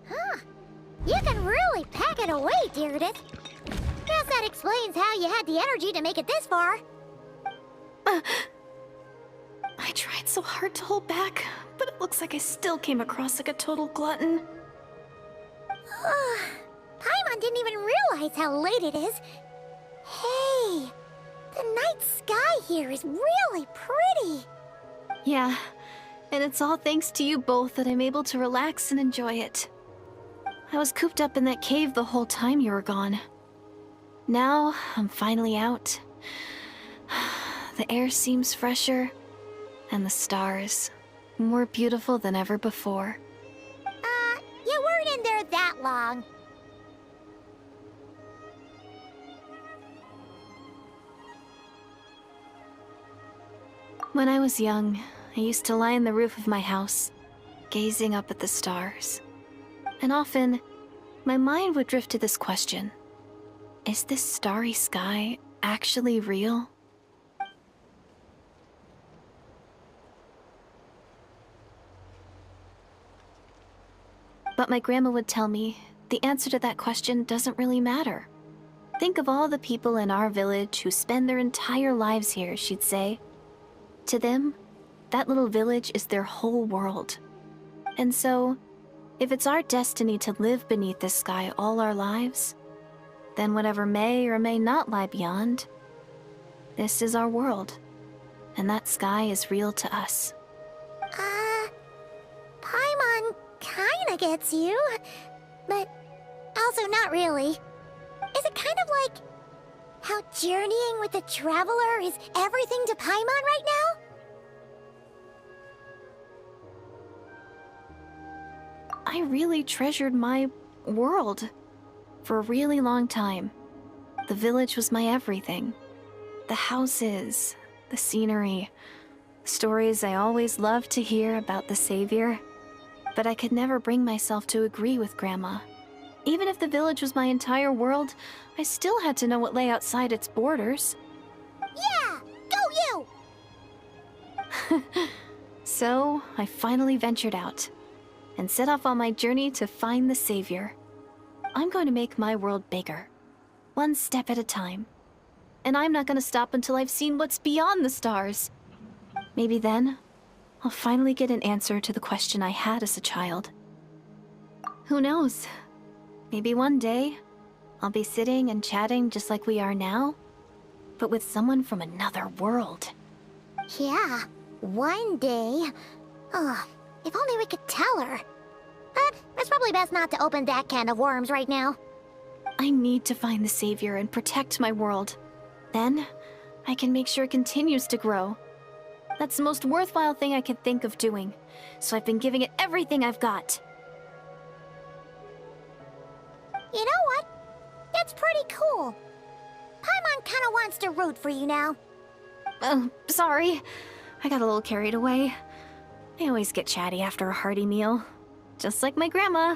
Huh. You can really pack it away, Deirdre. Guess that explains how you had the energy to make it this far. I tried so hard to hold back, but it looks like I still came across like a total glutton. Paimon didn't even realize how late it is. Hey, the night sky here is really pretty. Yeah, and it's all thanks to you both that I'm able to relax and enjoy it. I was cooped up in that cave the whole time you were gone. Now, I'm finally out. The air seems fresher, and the stars more beautiful than ever before. You weren't in there that long. When I was young, I used to lie on the roof of my house, gazing up at the stars. And often, my mind would drift to this question. Is this starry sky actually real? But my grandma would tell me the answer to that question doesn't really matter. Think of all the people in our village who spend their entire lives here, she'd say. To them, that little village is their whole world. And so, if it's our destiny to live beneath this sky all our lives, then whatever may or may not lie beyond, this is our world. And that sky is real to us. Paimon kinda gets you, but also not really. Is it kind of like how journeying with the Traveler is everything to Paimon right now? I really treasured my world for a really long time. The village was my everything. The houses, the scenery, stories I always loved to hear about the Savior. But I could never bring myself to agree with Grandma. Even if the village was my entire world, I still had to know what lay outside its borders. Yeah! Go you! So, I finally ventured out and set off on my journey to find the Savior. I'm going to make my world bigger, one step at a time. And I'm not going to stop until I've seen what's beyond the stars. Maybe then, I'll finally get an answer to the question I had as a child. Who knows? Maybe one day, I'll be sitting and chatting just like we are now, but with someone from another world. Yeah, one day. Oh, if only we could tell her. But it's probably best not to open that can of worms right now. I need to find the Savior and protect my world. Then, I can make sure it continues to grow. That's the most worthwhile thing I could think of doing, so I've been giving it everything I've got. You know what? That's pretty cool. Paimon kinda wants to root for you now. Oh, sorry. I got a little carried away. I always get chatty after a hearty meal. Just like my grandma.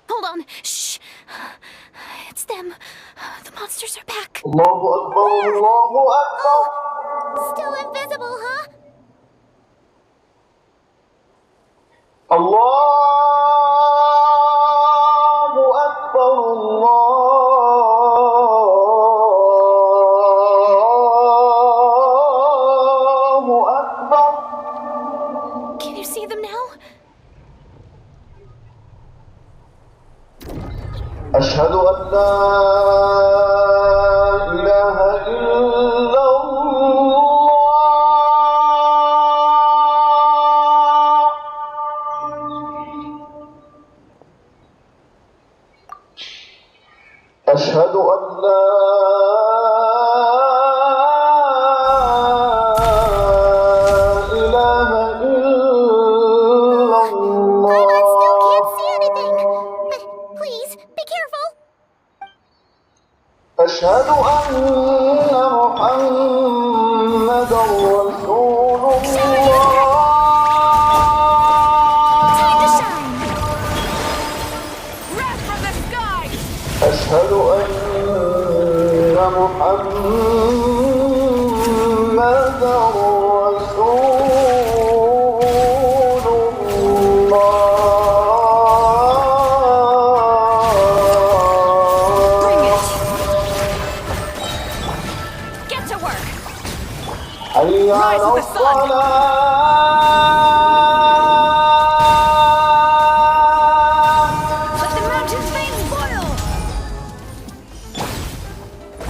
Hold on. Shh. It's them. The monsters are back. Allahu Akbar, Allahu Akbar. Still invisible, huh? Allahu Akbar, Allahu Akbar. Can you see them now? أشهد أن لا إله إلا الله. أشهد أن لا إله إلا الله. I still can't see anything. But please, be careful. أشهد أن محمدا رسول الله. Time to shine. Wrath from the sky! أشهد أن محمدا رسول Bring الله. it! Get to work! حي على Rise with the sun. الصلاة. Let the mountain's veins boil!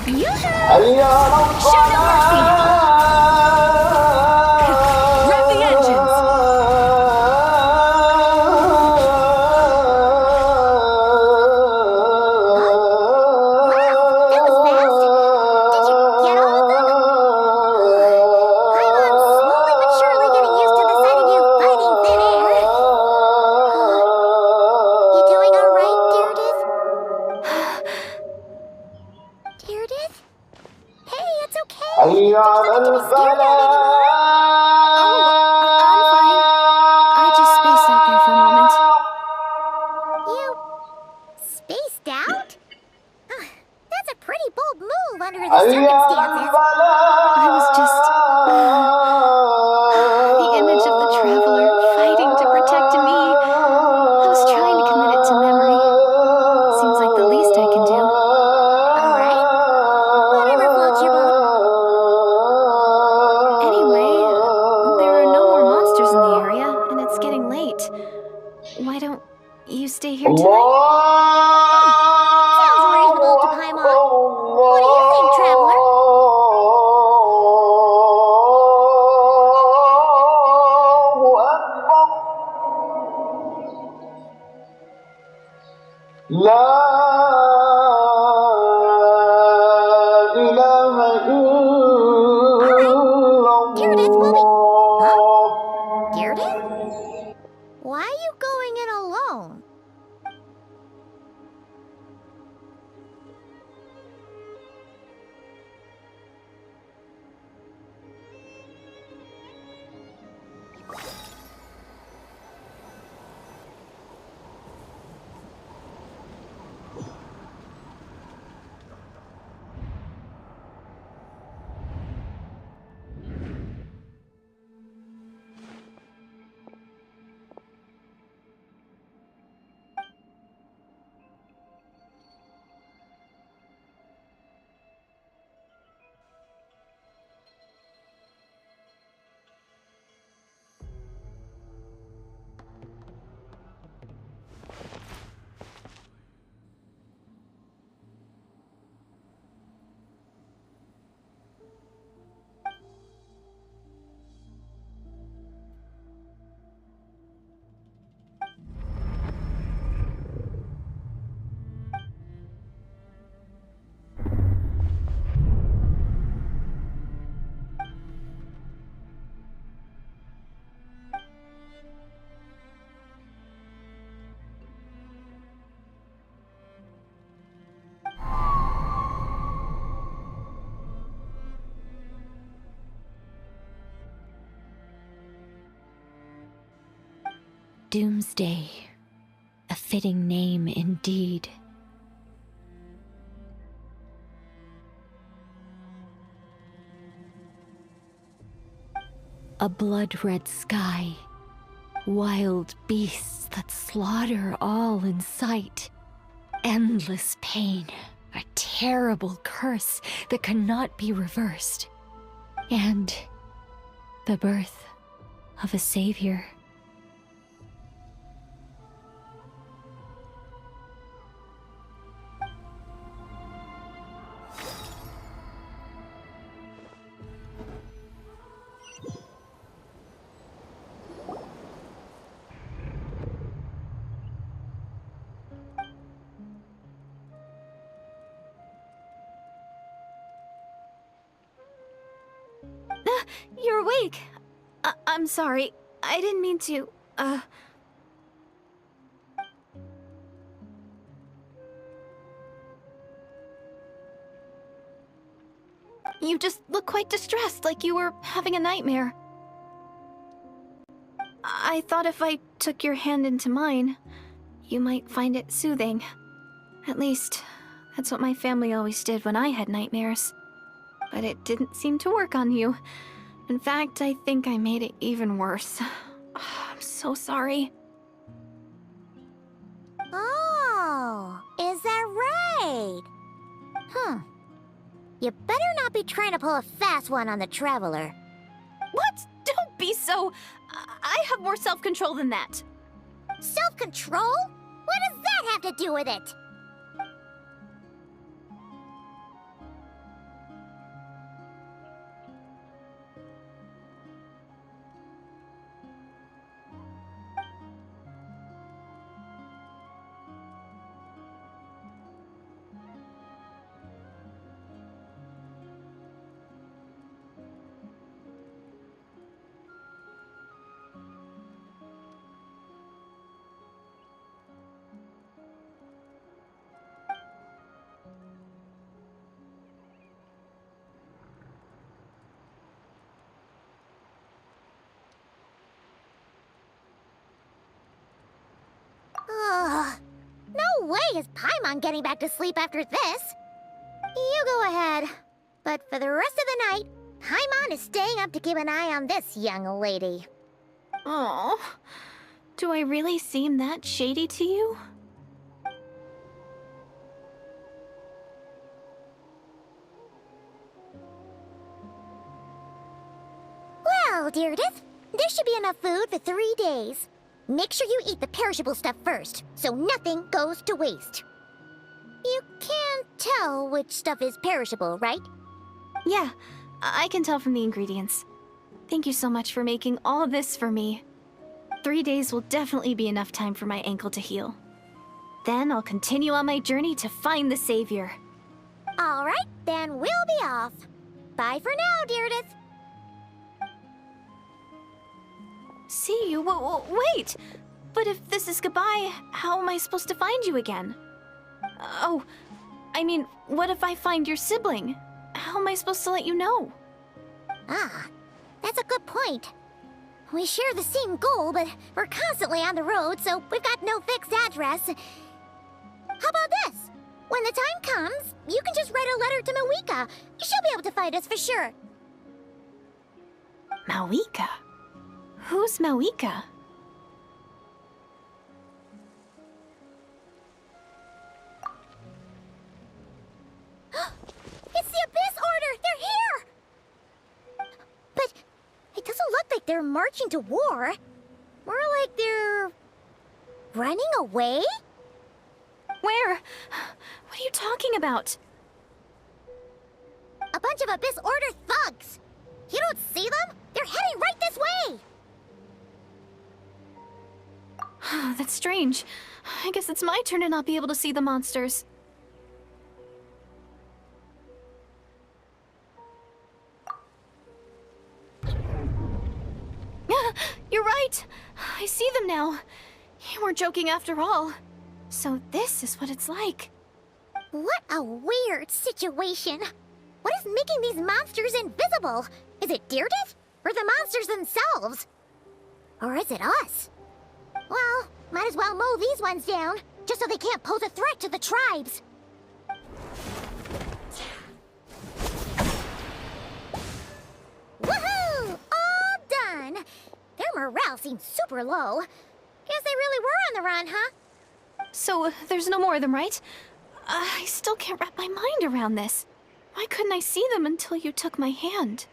حي على scared yet anymore? Oh, I'm fine. I just spaced out there for a moment. You spaced out? That's a pretty bold move under the circumstances. I was just... the image of the traveler fighting to protect me. I was trying to commit it to memory. Seems like the least I can do. Alright. Whatever floats your boat. Anyway, there are no more monsters in the area, and it's getting late. Why don't you stay here tonight? Sounds reasonable to Paimon. What do you think, Traveler? لا إله إلا Gyarados will be... Huh? الله. Gyarados? Why are you going in alone? Doomsday. A fitting name indeed. A blood-red sky. Wild beasts that slaughter all in sight. Endless pain. A terrible curse that cannot be reversed. And the birth of a savior. You're awake. I'm sorry. I didn't mean to, You just look quite distressed, like you were having a nightmare. I thought if I took your hand into mine, you might find it soothing. At least, that's what my family always did when I had nightmares. But it didn't seem to work on you. In fact, I think I made it even worse. I'm so sorry. Oh, is that right? You better not be trying to pull a fast one on the Traveler. What? Don't be so... I have more self-control than that. Self-control? What does that have to do with it? No way is Paimon getting back to sleep after this. You go ahead. But for the rest of the night, Paimon is staying up to keep an eye on this young lady. Oh, do I really seem that shady to you? Well, Deirdith, there should be enough food for 3 days. Make sure you eat the perishable stuff first, so nothing goes to waste. You can't tell which stuff is perishable, right? Yeah, I can tell from the ingredients. Thank you so much for making all this for me. 3 days will definitely be enough time for my ankle to heal. Then I'll continue on my journey to find the Savior. All right, then we'll be off. Bye for now, Deirdith. See you? Wait! But if this is goodbye, how am I supposed to find you again? Oh, I mean, what if I find your sibling? How am I supposed to let you know? Ah, that's a good point. We share the same goal, but we're constantly on the road, so we've got no fixed address. How about this? When the time comes, you can just write a letter to Mawika. She'll be able to find us for sure. Mawika? Who's Mawika? It's the Abyss Order! They're here! But it doesn't look like they're marching to war. More like they're running away? Where? What are you talking about? A bunch of Abyss Order thugs! You don't see them? They're heading right this way! That's strange. I guess it's my turn to not be able to see the monsters. You're right! I see them now. You weren't joking after all. So this is what it's like. What a weird situation. What is making these monsters invisible? Is it Deirdith? Or the monsters themselves? Or is it us? Well, might as well mow these ones down, just so they can't pose a threat to the tribes. Woohoo! All done! Their morale seems super low. Guess they really were on the run, huh? So there's no more of them, right? I still can't wrap my mind around this. Why couldn't I see them until you took my hand?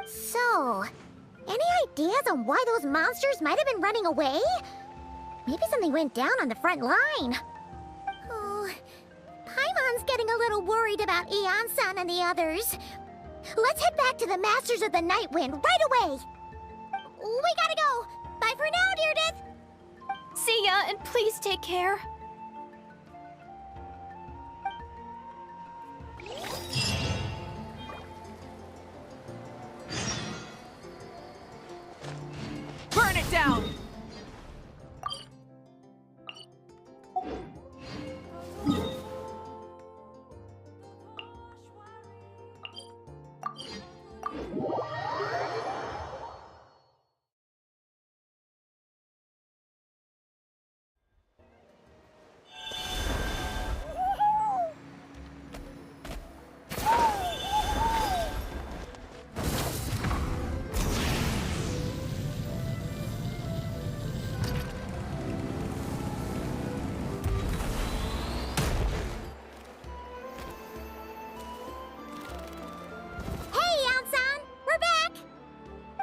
So, any ideas on why those monsters might have been running away? Maybe something went down on the front line. Oh, Paimon's getting a little worried about Eon-san and the others. Let's head back to the Masters of the Night Wind right away. We gotta go. Bye for now, Deirdith. See ya, and please take care. Burn it down!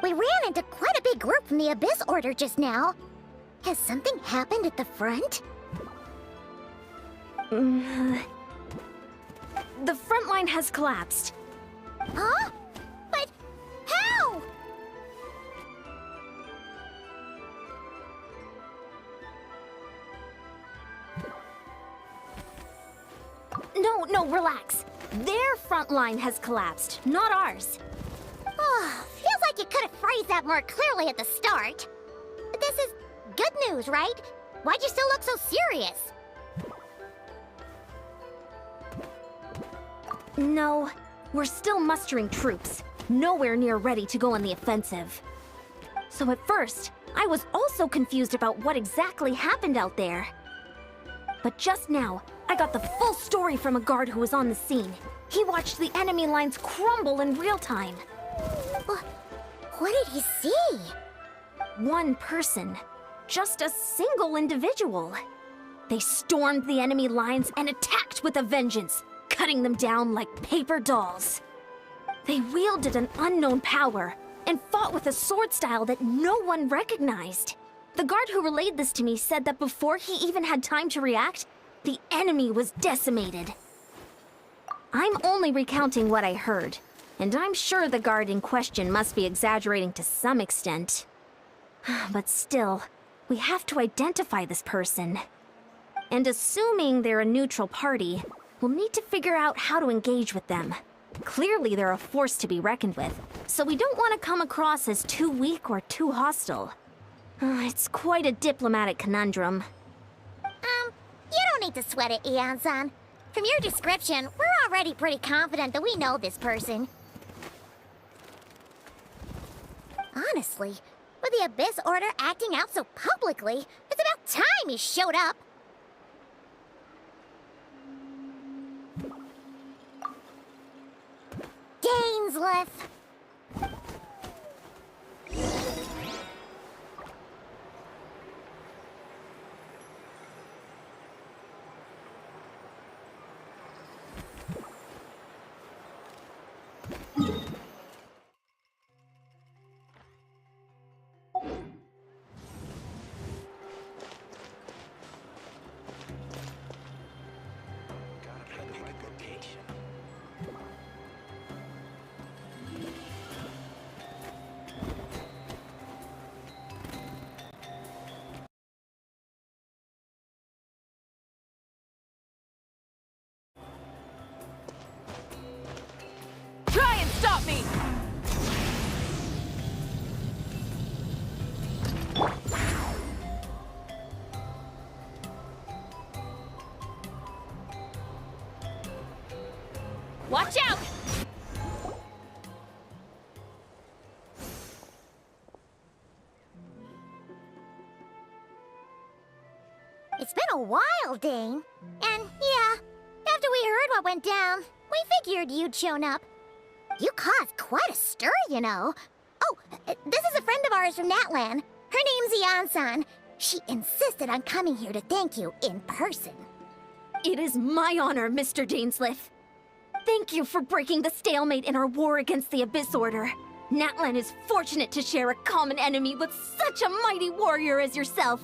We ran into quite a big group from the Abyss Order just now. Has something happened at the front? The front line has collapsed. Huh? But how? No, relax. Their front line has collapsed, not ours. Oh, feels like you could have phrased that more clearly at the start. This is good news, right? Why'd you still look so serious? No, we're still mustering troops, nowhere near ready to go on the offensive. So at first, I was also confused about what exactly happened out there. But just now, I got the full story from a guard who was on the scene. He watched the enemy lines crumble in real time. What did he see? One person. Just a single individual. They stormed the enemy lines and attacked with a vengeance, cutting them down like paper dolls. They wielded an unknown power and fought with a sword style that no one recognized. The guard who relayed this to me said that before he even had time to react, the enemy was decimated. I'm only recounting what I heard, and I'm sure the guard in question must be exaggerating to some extent. But still, we have to identify this person. And assuming they're a neutral party, we'll need to figure out how to engage with them. Clearly they're a force to be reckoned with, so we don't want to come across as too weak or too hostile. It's quite a diplomatic conundrum. You don't need to sweat it, Eon-san. From your description, we're already pretty confident that we know this person. Honestly, with the Abyss Order acting out so publicly, it's about time he showed up. Gainsliff. Try and stop me! Watch out! It's been a while, Dane. And yeah, after we heard what went down, we figured you'd shown up. You caused quite a stir, you know. Oh, this is a friend of ours from Natlan. Her name's Eon-san. She insisted on coming here to thank you in person. It is my honor, Mr. Gainsliff. Thank you for breaking the stalemate in our war against the Abyss Order. Natlan is fortunate to share a common enemy with such a mighty warrior as yourself.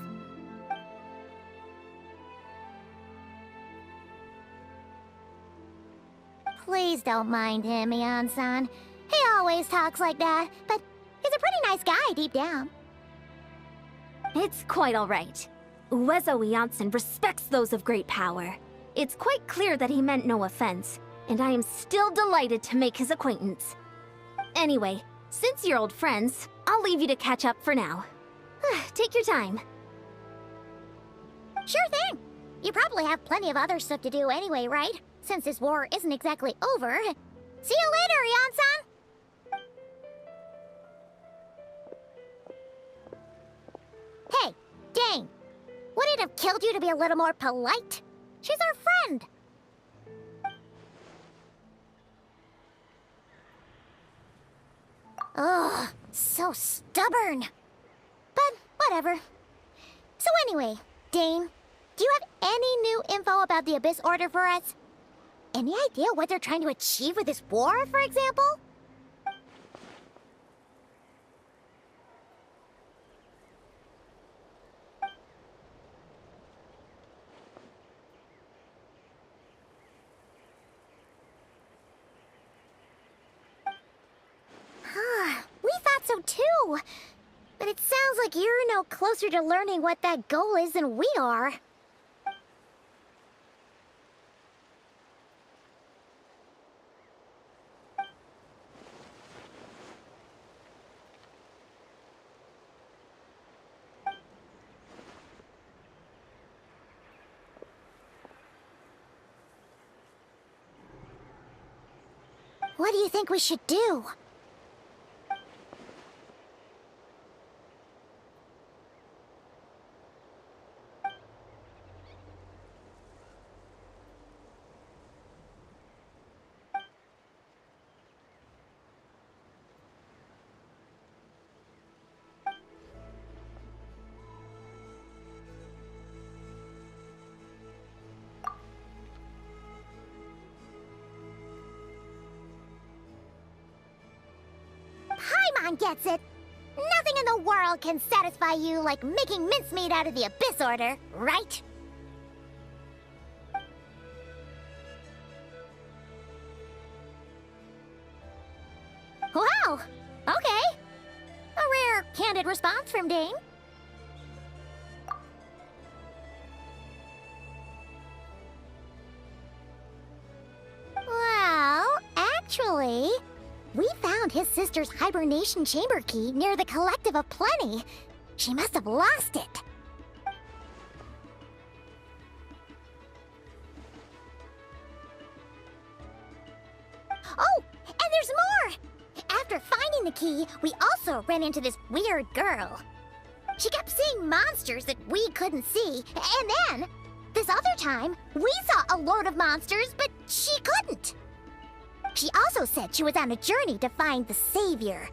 Please don't mind him, Eon-san. He always talks like that, but he's a pretty nice guy deep down. It's quite all right. Uezo Janssen respects those of great power. It's quite clear that he meant no offense, and I am still delighted to make his acquaintance. Anyway, since you're old friends, I'll leave you to catch up for now. Take your time. Sure thing. You probably have plenty of other stuff to do anyway, right? Since this war isn't exactly over. See you later, Eon-san! Hey, Dane. Would it have killed you to be a little more polite? She's our friend. Ugh, so stubborn. But whatever. So anyway, Dane, do you have any new info about the Abyss Order for us? Any idea what they're trying to achieve with this war, for example? We thought so too. But it sounds like you're no closer to learning what that goal is than we are. What do you think we should do? Paimon gets it. Nothing in the world can satisfy you like making mincemeat out of the Abyss Order, right? Wow! Okay. A rare, candid response from Dane. Well, actually, we found his sister's hibernation chamber key near the Collective of Plenty. She must have lost it. Oh, and there's more! After finding the key, we also ran into this weird girl. She kept seeing monsters that we couldn't see, and then, this other time, we saw a load of monsters, but she couldn't. She also said she was on a journey to find the Savior.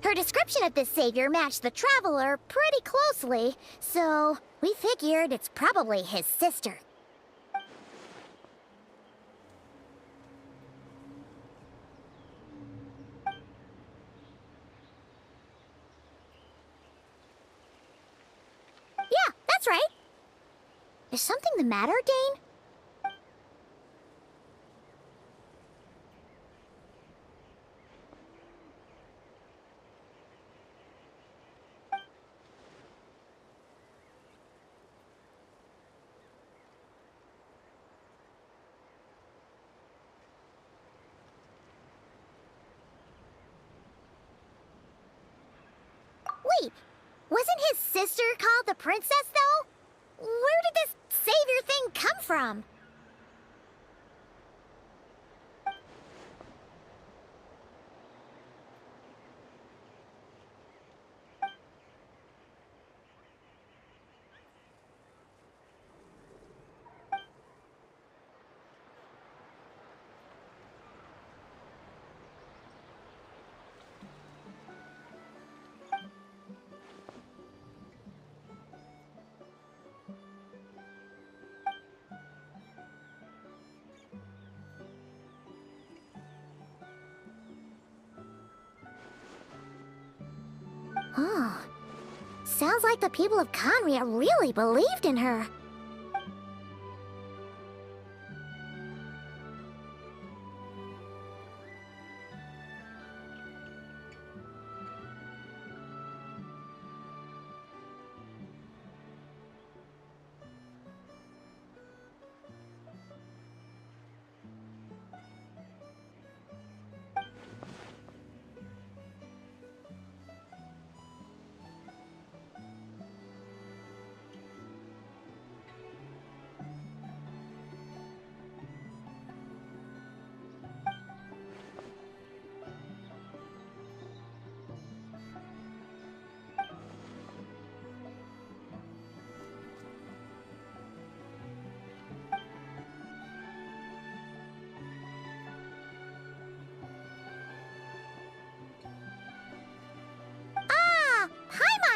Her description of this Savior matched the Traveler pretty closely, so we figured it's probably his sister. Yeah, that's right. Is something the matter, Dane? Wait, wasn't his sister called the Princess, though? Where did this Savior thing come from? Oh, sounds like the people of Conria really believed in her.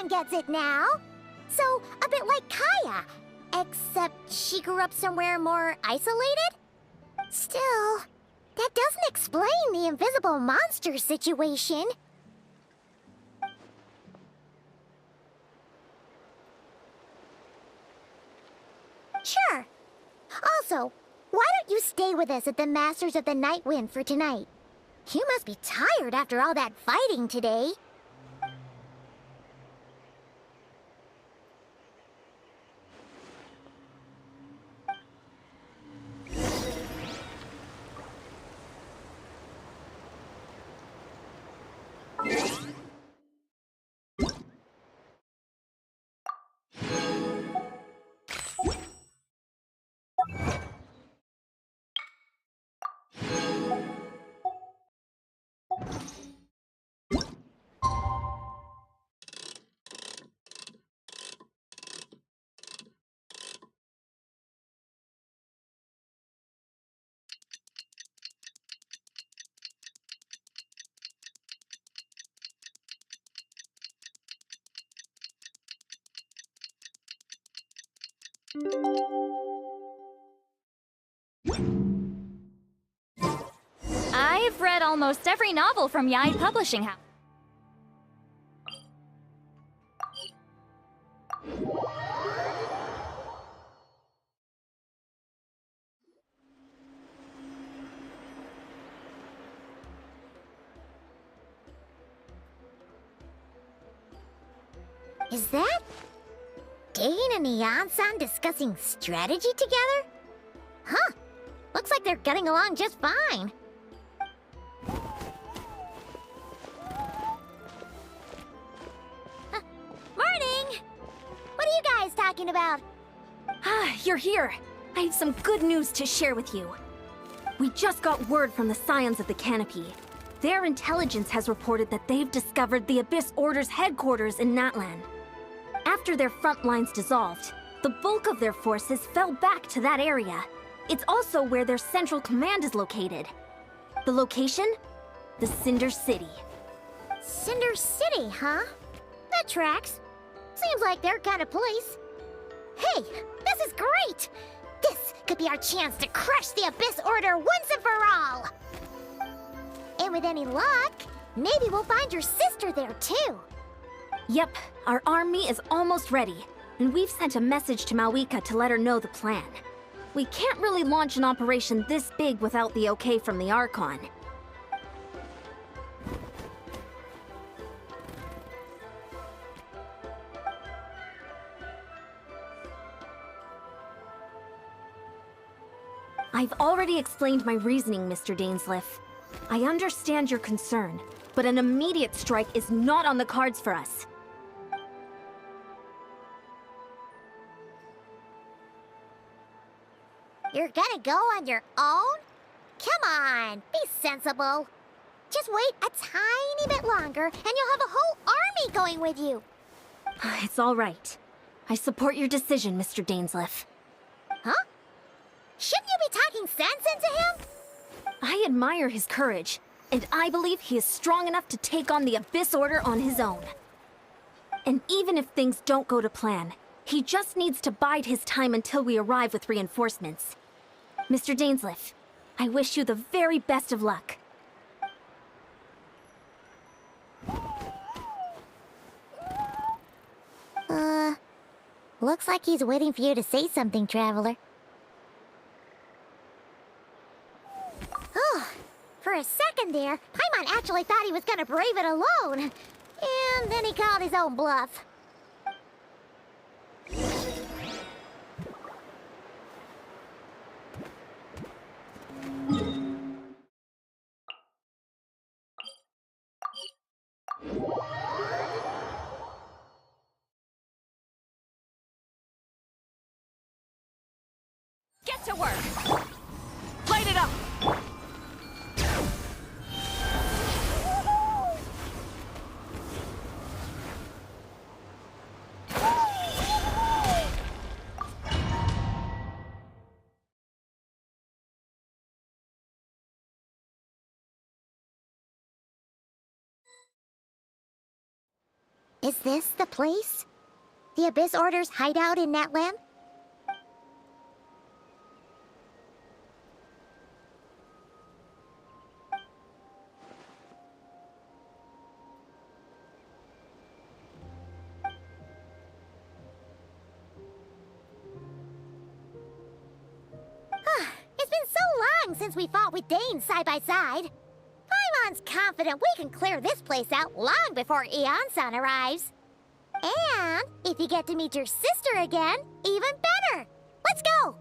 Gets it now. So, a bit like Kaya. Except she grew up somewhere more isolated? Still, that doesn't explain the invisible monster situation. Sure. Also, why don't you stay with us at the Masters of the Night Wind for tonight? You must be tired after all that fighting today. I've read almost every novel from Yai Publishing House. Is that Dane and Eon-san discussing strategy together? Huh. Looks like they're getting along just fine. Morning! What are you guys talking about? Ah, you're here. I have some good news to share with you. We just got word from the Scions of the Canopy. Their intelligence has reported that they've discovered the Abyss Order's headquarters in Natlan. After their front lines dissolved, the bulk of their forces fell back to that area. It's also where their central command is located. The location? The Cinder City. Cinder City, huh? That tracks. Seems like their kind of place. Hey, this is great! This could be our chance to crush the Abyss Order once and for all! And with any luck, maybe we'll find your sister there too. Yep, our army is almost ready, and we've sent a message to Mawika to let her know the plan. We can't really launch an operation this big without the okay from the Archon. I've already explained my reasoning, Mr. Dainsleif. I understand your concern, but an immediate strike is not on the cards for us. You're gonna go on your own? Come on, be sensible. Just wait a tiny bit longer and you'll have a whole army going with you. It's all right. I support your decision, Mr. Dainsleif. Huh? Shouldn't you be talking sense into him? I admire his courage, and I believe he is strong enough to take on the Abyss Order on his own. And even if things don't go to plan, he just needs to bide his time until we arrive with reinforcements. Mr. Dainsleif, I wish you the very best of luck. Looks like he's waiting for you to say something, Traveler. Oh, for a second there, Paimon actually thought he was gonna brave it alone. And then he called his own bluff. Get to work! Light it up! Is this the place? The Abyss Order's hideout in Natlan? It's been so long since we fought with Dane side by side. Paimon's confident we can clear this place out long before Eon-san arrives. And if you get to meet your sister again, even better. Let's go!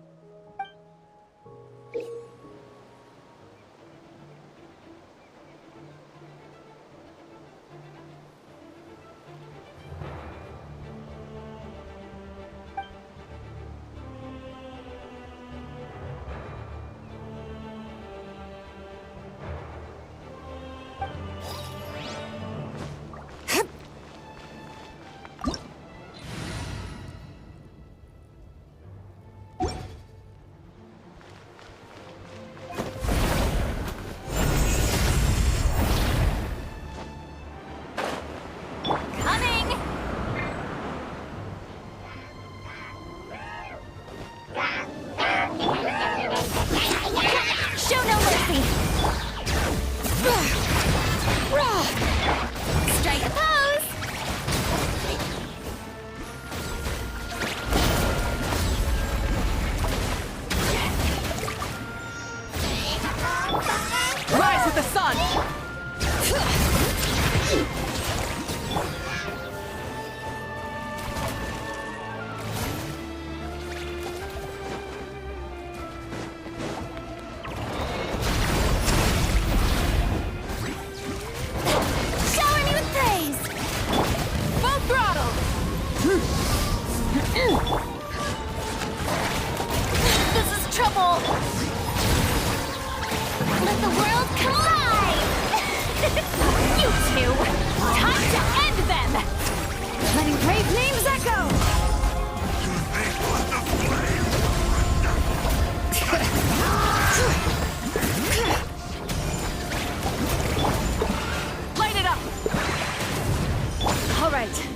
right.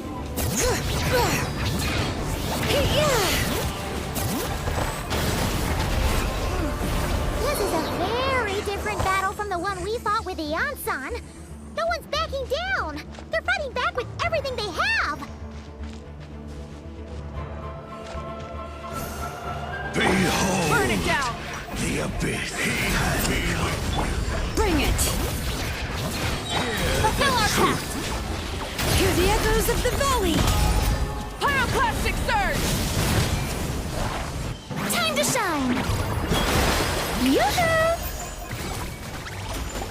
This is a very different battle from the one we fought with the Ansan. No one's backing down. They're fighting back with everything they have. Behold! Burn it down! The abyss has become. Bring it! Fulfill our pact! Hear the echoes of the valley! Pyroclastic surge! Time to shine! Yoo-hoo!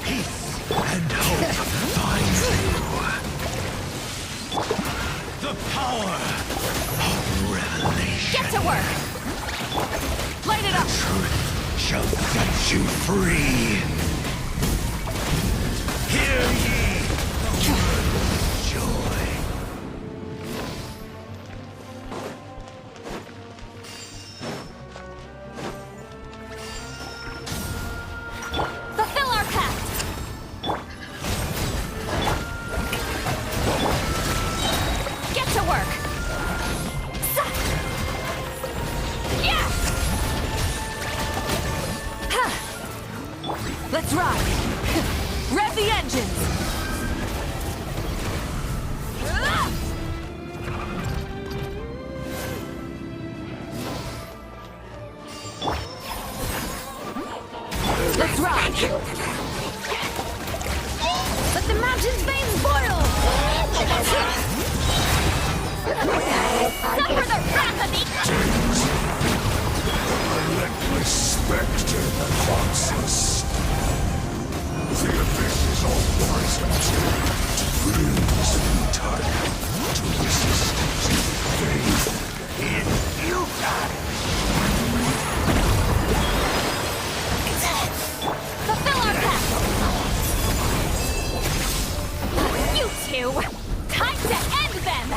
Peace and hope finds you. The power of revelation. Get to work! Light it up! Truth shall set you free. Hear ye the word of joy. Fulfill our pact! Get to work! Yeah! Let's ride! Rev the engines! Let's ride! Let the mountain's veins boil! Suffer the wrath of the... Relentless spectre that haunts us. The abyss is all present. To dreams futile. To resistance. Faith in you. Fulfill our pact! You two! Time to end them!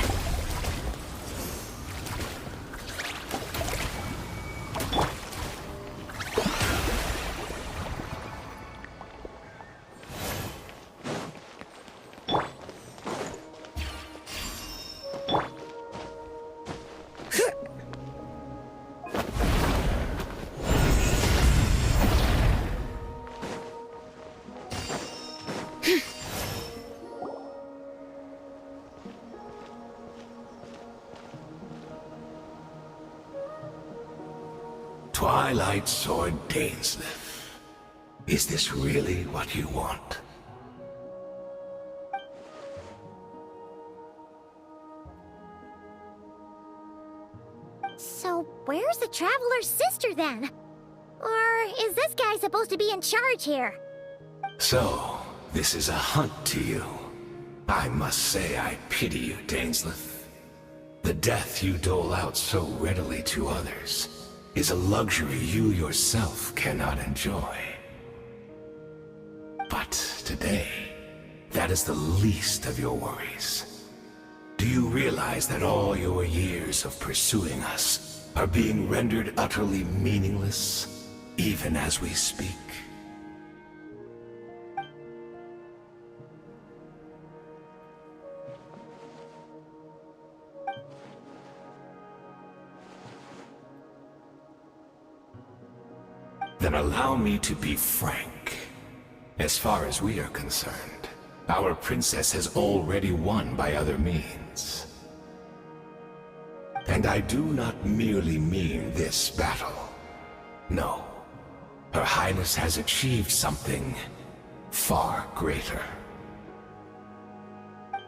Twilight Sword Dainsleif. Is this really what you want? So, where's the Traveler's sister then? Or is this guy supposed to be in charge here? So, this is a hunt to you. I must say I pity you, Dainsleif. The death you dole out so readily to others is a luxury you yourself cannot enjoy. But today, that is the least of your worries. Do you realize that all your years of pursuing us are being rendered utterly meaningless, even as we speak? Then allow me to be frank. As far as we are concerned, our princess has already won by other means. And I do not merely mean this battle. No. Her Highness has achieved something far greater.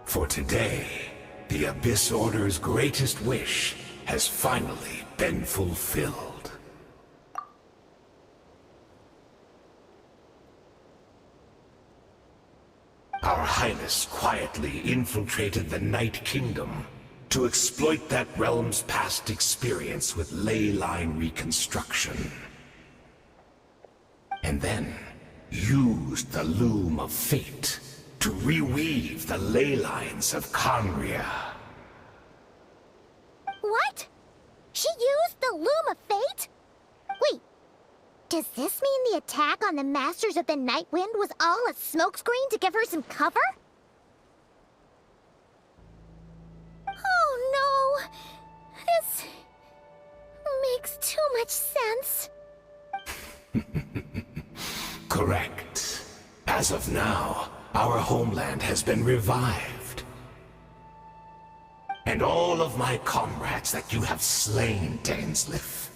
For today, the Abyss Order's greatest wish has finally been fulfilled. Our Highness quietly infiltrated the Night Kingdom to exploit that realm's past experience with ley line reconstruction. And then used the Loom of Fate to reweave the ley lines of Conria. What? She used the Loom of Fate? Wait, does this mean the attack on the Masters of the Night Wind was all a smokescreen to give her some cover? makes too much sense. Correct. As of now, our homeland has been revived. And all of my comrades that you have slain, Dainsleif,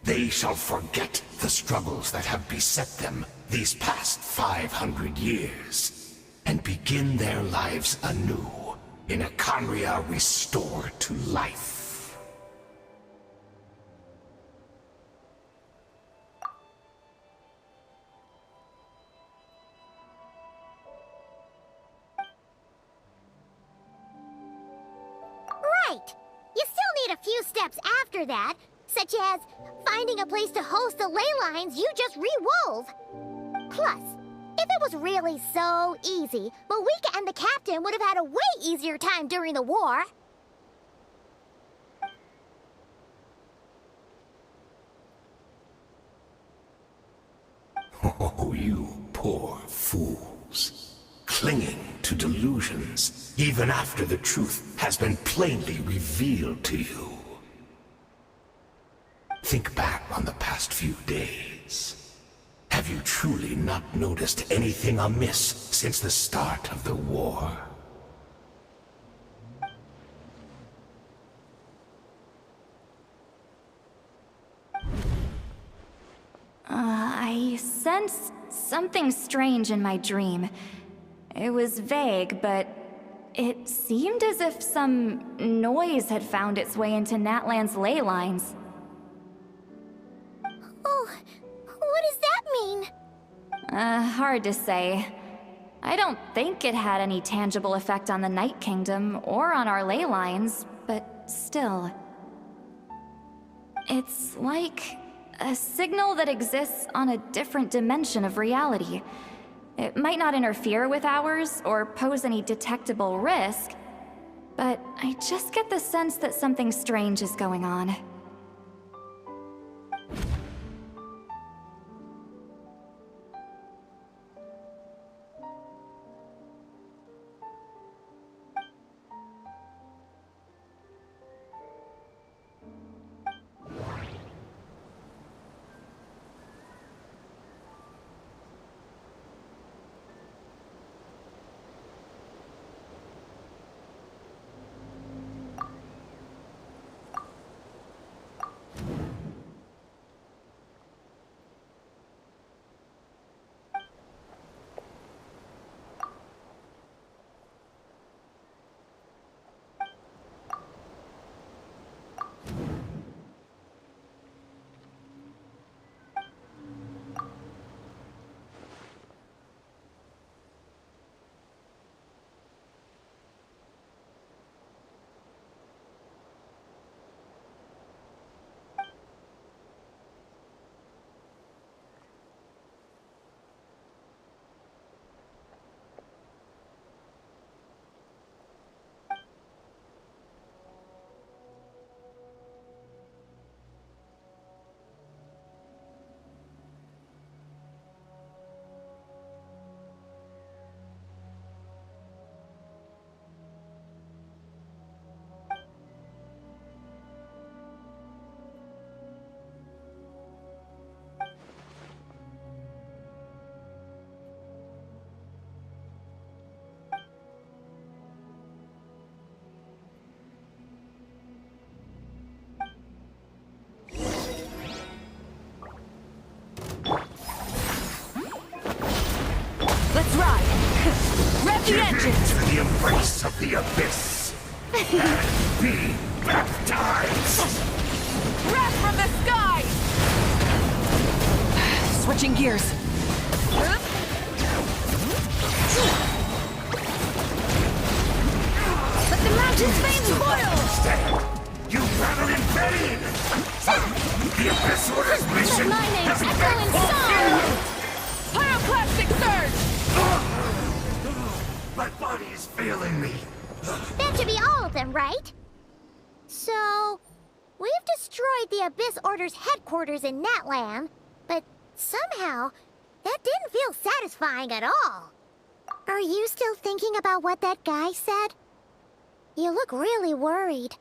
they shall forget the struggles that have beset them these past 500 years, and begin their lives anew in a Khaenri'ah restored to life. Right! You still need a few steps after that, such as finding a place to host the ley lines you just re-wove. Plus, if it was really so easy, Moika and the captain would have had a way easier time during the war. Oh, you poor fools. Clinging to delusions, even after the truth has been plainly revealed to you. Think back on the past few days. Have you truly not noticed anything amiss since the start of the war? I sensed something strange in my dream. It was vague, but it seemed as if some noise had found its way into Natlan's ley lines. Oh, what does that mean? Hard to say. I don't think it had any tangible effect on the Night Kingdom or on our ley lines, but still. It's like a signal that exists on a different dimension of reality. It might not interfere with ours or pose any detectable risk, but I just get the sense that something strange is going on. Let's ride! Rev the engines! To the embrace of the abyss! And be baptized! Wrath from the sky! Switching gears. Let the mountain's flames boil! Stay! You battle in vain! The Abyss Order's mission My name's has been Echo fulfilled! Pyroclastic surge! My body is failing me. That should be all of them, right? So, we've destroyed the Abyss Order's headquarters in Natlan, but somehow, that didn't feel satisfying at all. Are you still thinking about what that guy said? You look really worried.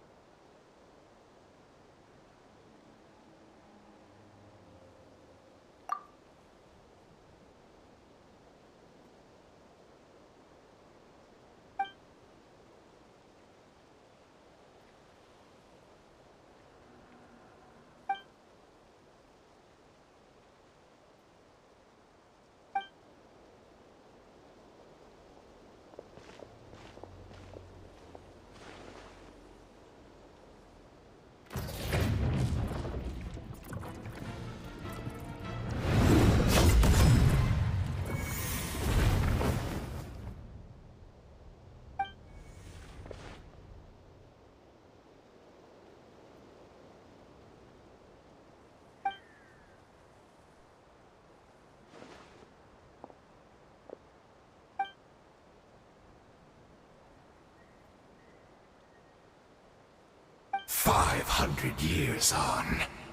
100 years on,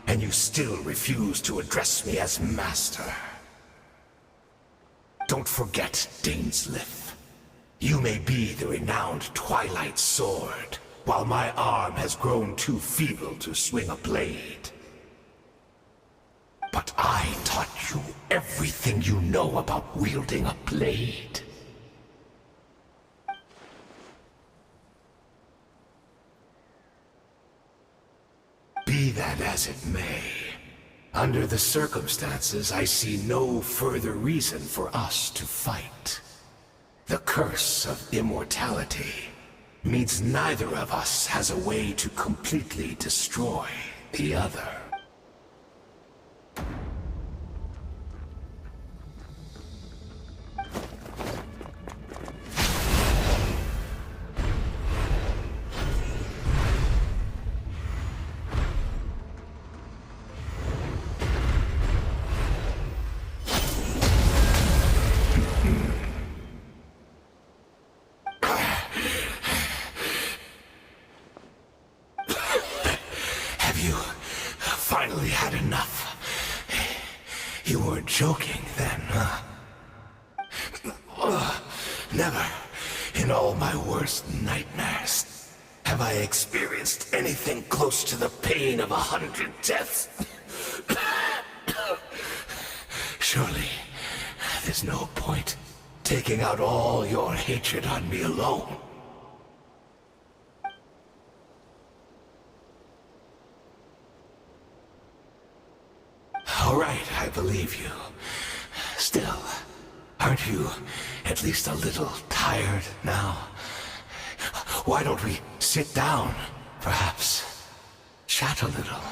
and you still refuse to address me as master. Don't forget, Dainsleif. You may be the renowned Twilight Sword, while my arm has grown too feeble to swing a blade. But I taught you everything you know about wielding a blade. Be that as it may, under the circumstances, I see no further reason for us to fight. The curse of immortality means neither of us has a way to completely destroy the other. Finally had enough. You weren't joking then, huh? Never, in all my worst nightmares, have I experienced anything close to the pain of 100 deaths. Surely, there's no point taking out all your hatred on me alone. All right, I believe you. Still, aren't you at least a little tired now? Why don't we sit down, perhaps? Chat a little.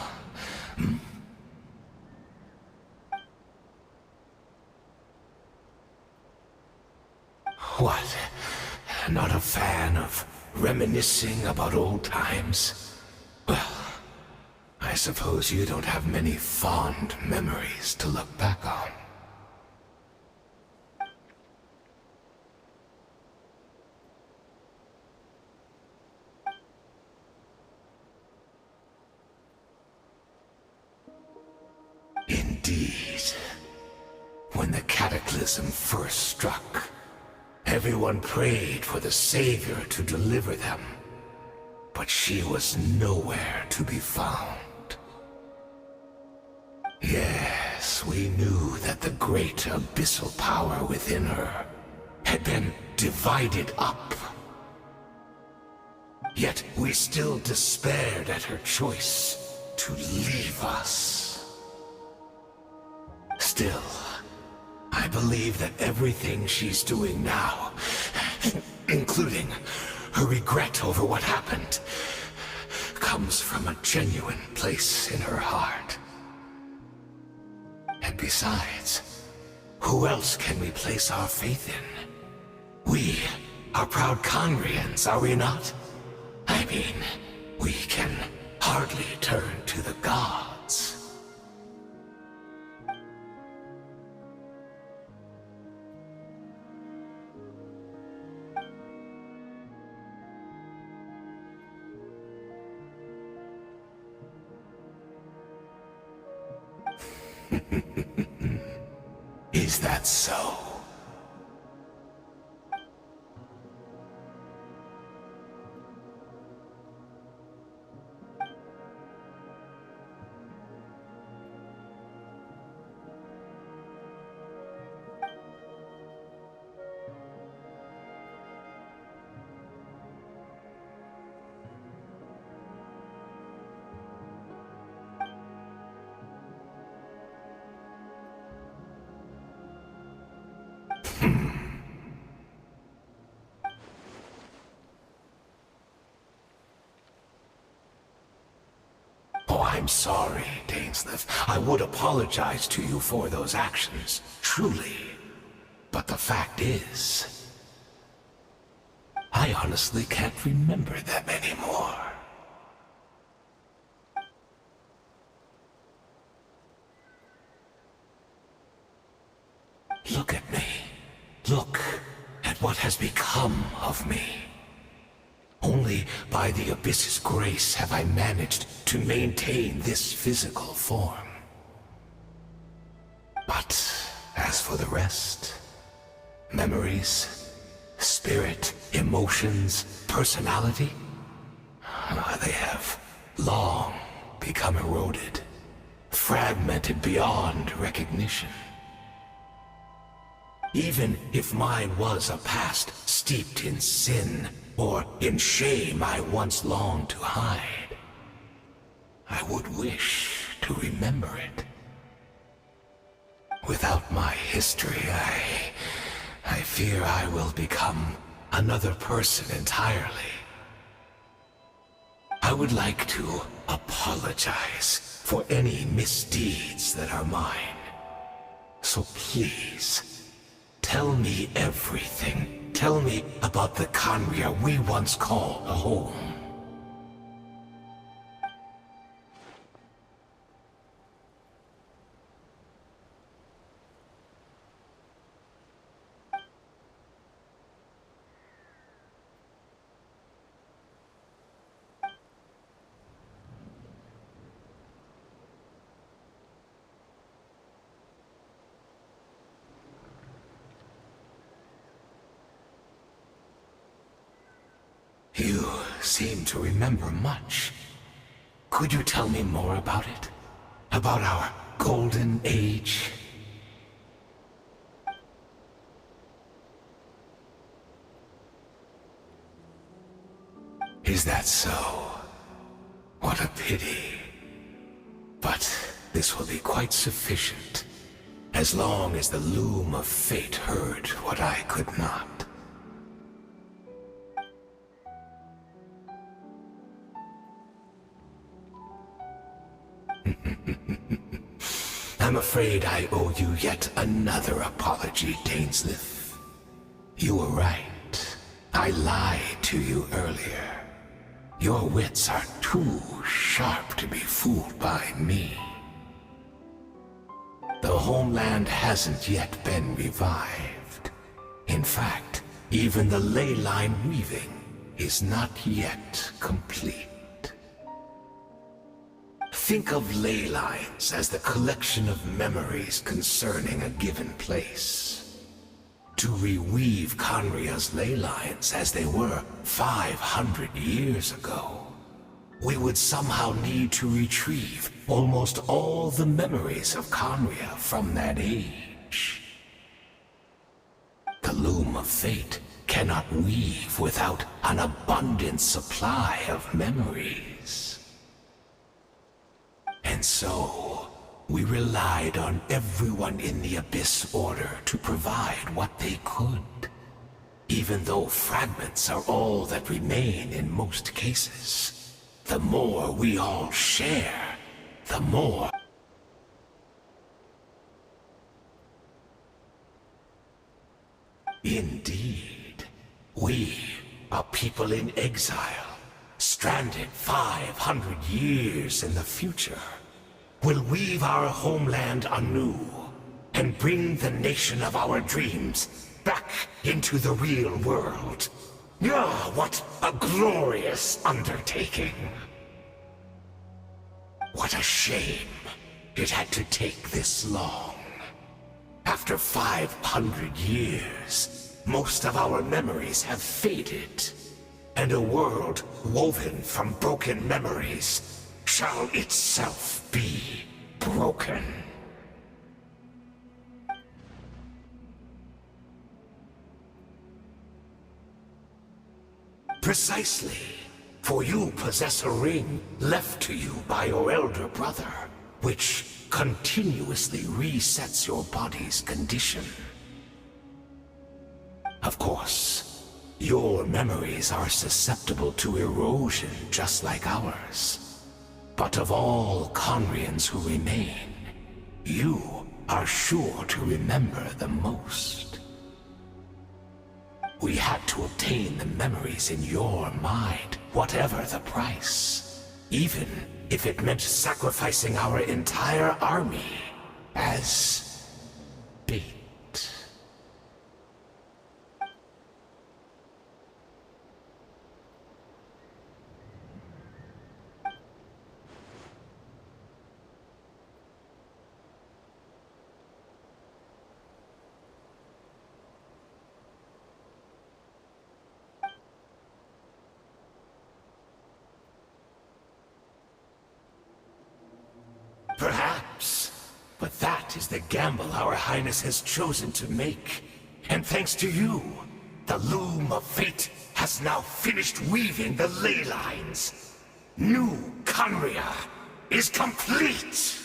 What? Not a fan of reminiscing about old times? Well, I suppose you don't have many fond memories to look back on. Indeed. When the cataclysm first struck, everyone prayed for the Savior to deliver them, but she was nowhere to be found. Yes, we knew that the great abyssal power within her had been divided up. Yet we still despaired at her choice to leave us. Still, I believe that everything she's doing now, including her regret over what happened, comes from a genuine place in her heart. And besides, who else can we place our faith in? We are proud Conrians, are we not? I mean, we can hardly turn to the gods. Is that so? Oh, I'm sorry, Dainsleif. I would apologize to you for those actions, truly. But the fact is, I honestly can't remember them anymore. Look at me. Look at what has become of me. Only by the Abyss's grace have I managed to maintain this physical form. But as for the rest, memories, spirit, emotions, personality, they have long become eroded, fragmented beyond recognition. Even if mine was a past steeped in sin, or in shame I once longed to hide, I would wish to remember it. Without my history, I fear I will become another person entirely. I would like to apologize for any misdeeds that are mine. So please, tell me everything. Tell me about the Khaenri'ah we once called home. You seem to remember much. Could you tell me more about it? About our golden age? Is that so? What a pity. But this will be quite sufficient, as long as the loom of fate heard what I could not. I'm afraid I owe you yet another apology, Dainsleif. You were right. I lied to you earlier. Your wits are too sharp to be fooled by me. The homeland hasn't yet been revived. In fact, even the ley line weaving is not yet complete. Think of ley lines as the collection of memories concerning a given place. To reweave Khaenri'ah's ley lines as they were 500 years ago, we would somehow need to retrieve almost all the memories of Khaenri'ah from that age. The loom of fate cannot weave without an abundant supply of memories. And so, we relied on everyone in the Abyss Order to provide what they could, even though fragments are all that remain in most cases. The more we all share, the more... Indeed, we, a people in exile, stranded 500 years in the future, will weave our homeland anew and bring the nation of our dreams back into the real world. Ah, what a glorious undertaking! What a shame it had to take this long. After 500 years, most of our memories have faded, and a world woven from broken memories shall itself be broken. Precisely, for you possess a ring left to you by your elder brother, which continuously resets your body's condition. Of course, your memories are susceptible to erosion just like ours. But of all Khaenri'ahns who remain, you are sure to remember the most. We had to obtain the memories in your mind, whatever the price. Even if it meant sacrificing our entire army as bait. is the gamble our Highness has chosen to make. And thanks to you, the loom of fate has now finished weaving the ley lines. New Conria is complete!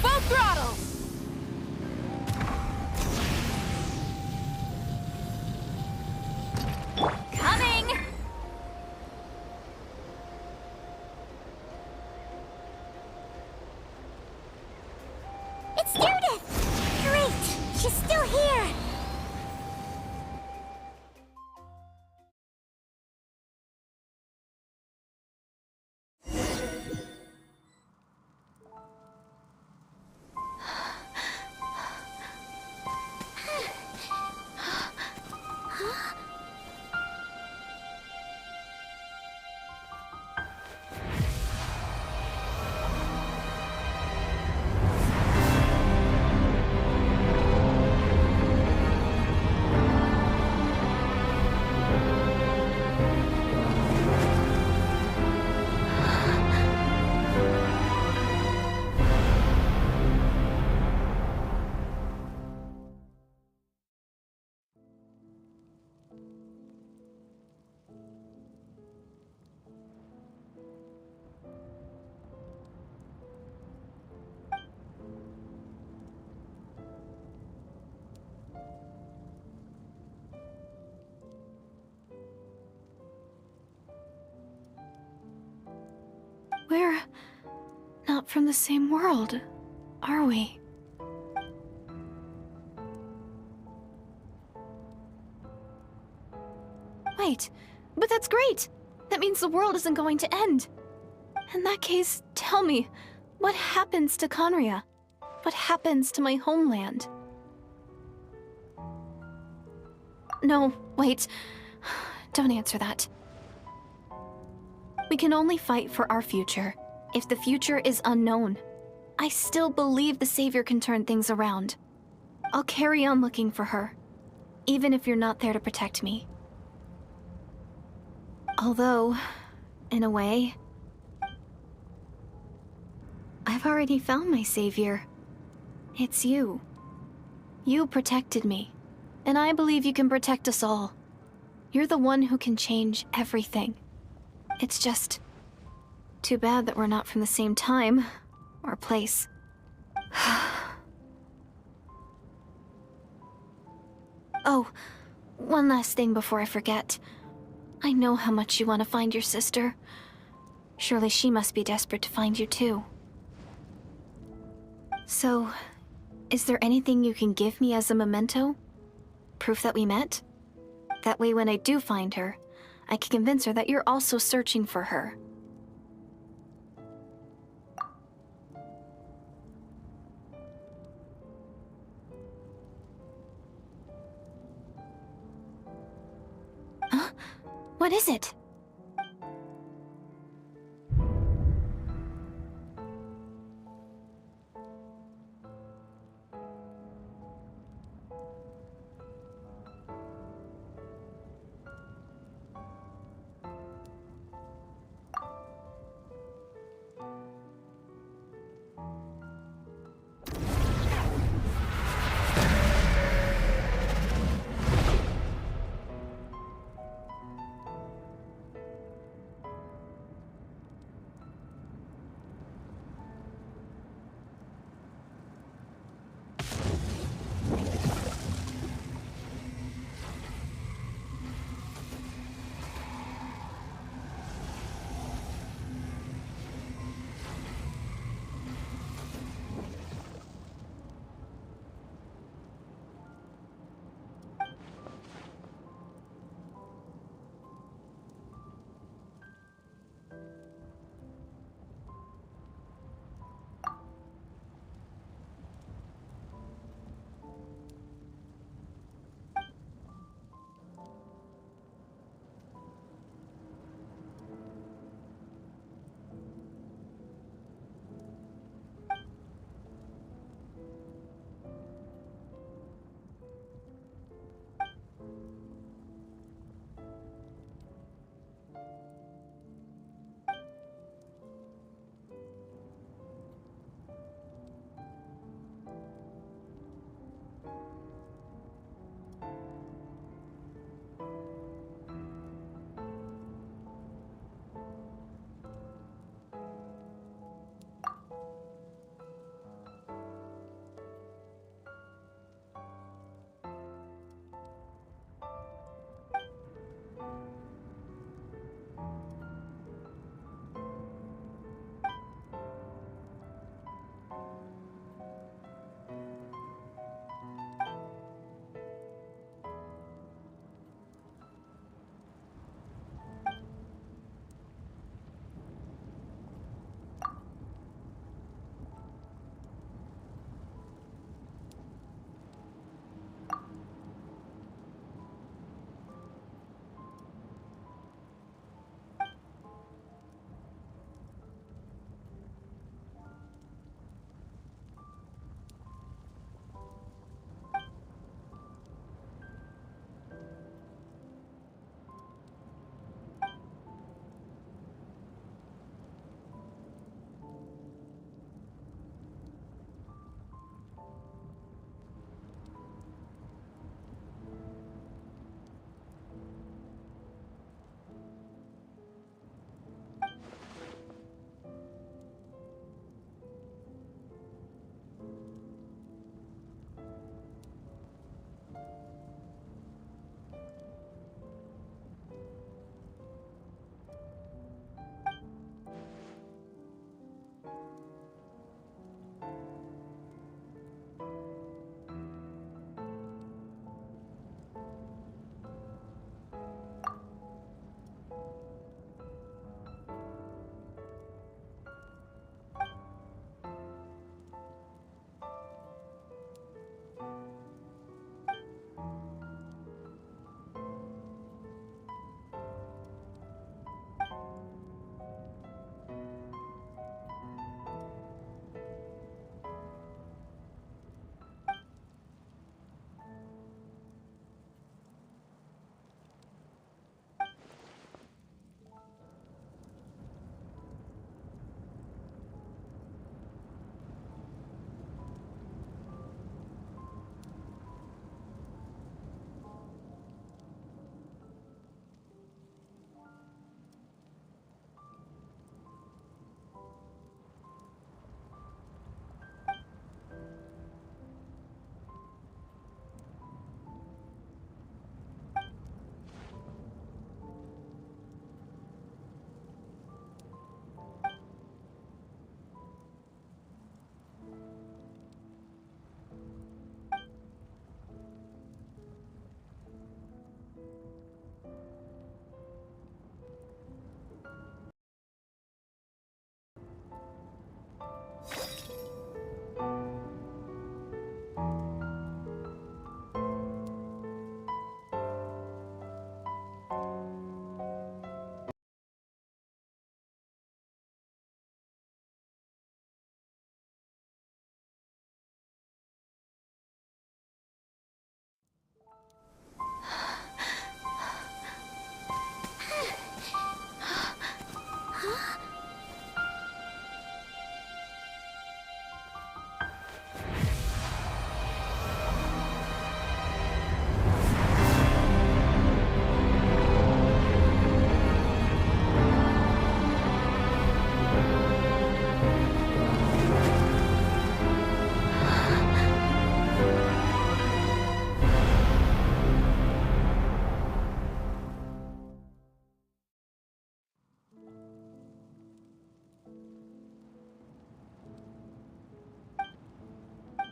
Full throttle! Coming! It's Judith! Great! She's still here! We're not from the same world, are we? Wait, but that's great! That means the world isn't going to end. In that case, tell me, what happens to Conria? What happens to my homeland? No, wait. Don't answer that. We can only fight for our future. If the future is unknown, I still believe the Savior can turn things around. I'll carry on looking for her, even if you're not there to protect me. Although, in a way, I've already found my Savior. It's you. You protected me, and I believe you can protect us all. You're the one who can change everything. It's just too bad that we're not from the same time or place. Oh, one last thing before I forget. I know how much you want to find your sister. Surely she must be desperate to find you too. So, is there anything you can give me as a memento? Proof that we met? That way when I do find her, I can convince her that you're also searching for her. Huh? What is it?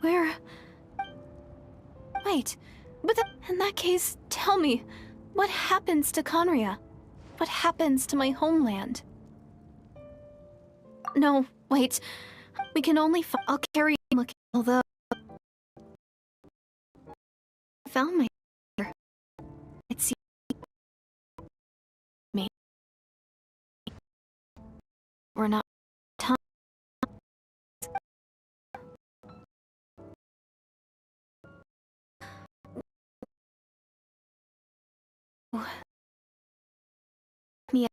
Where... Wait, but in that case, tell me, what happens to Conria? What happens to my homeland? No, wait. We can only I'll carry on looking, although... I found my... It seems... me. We're not... time. Me...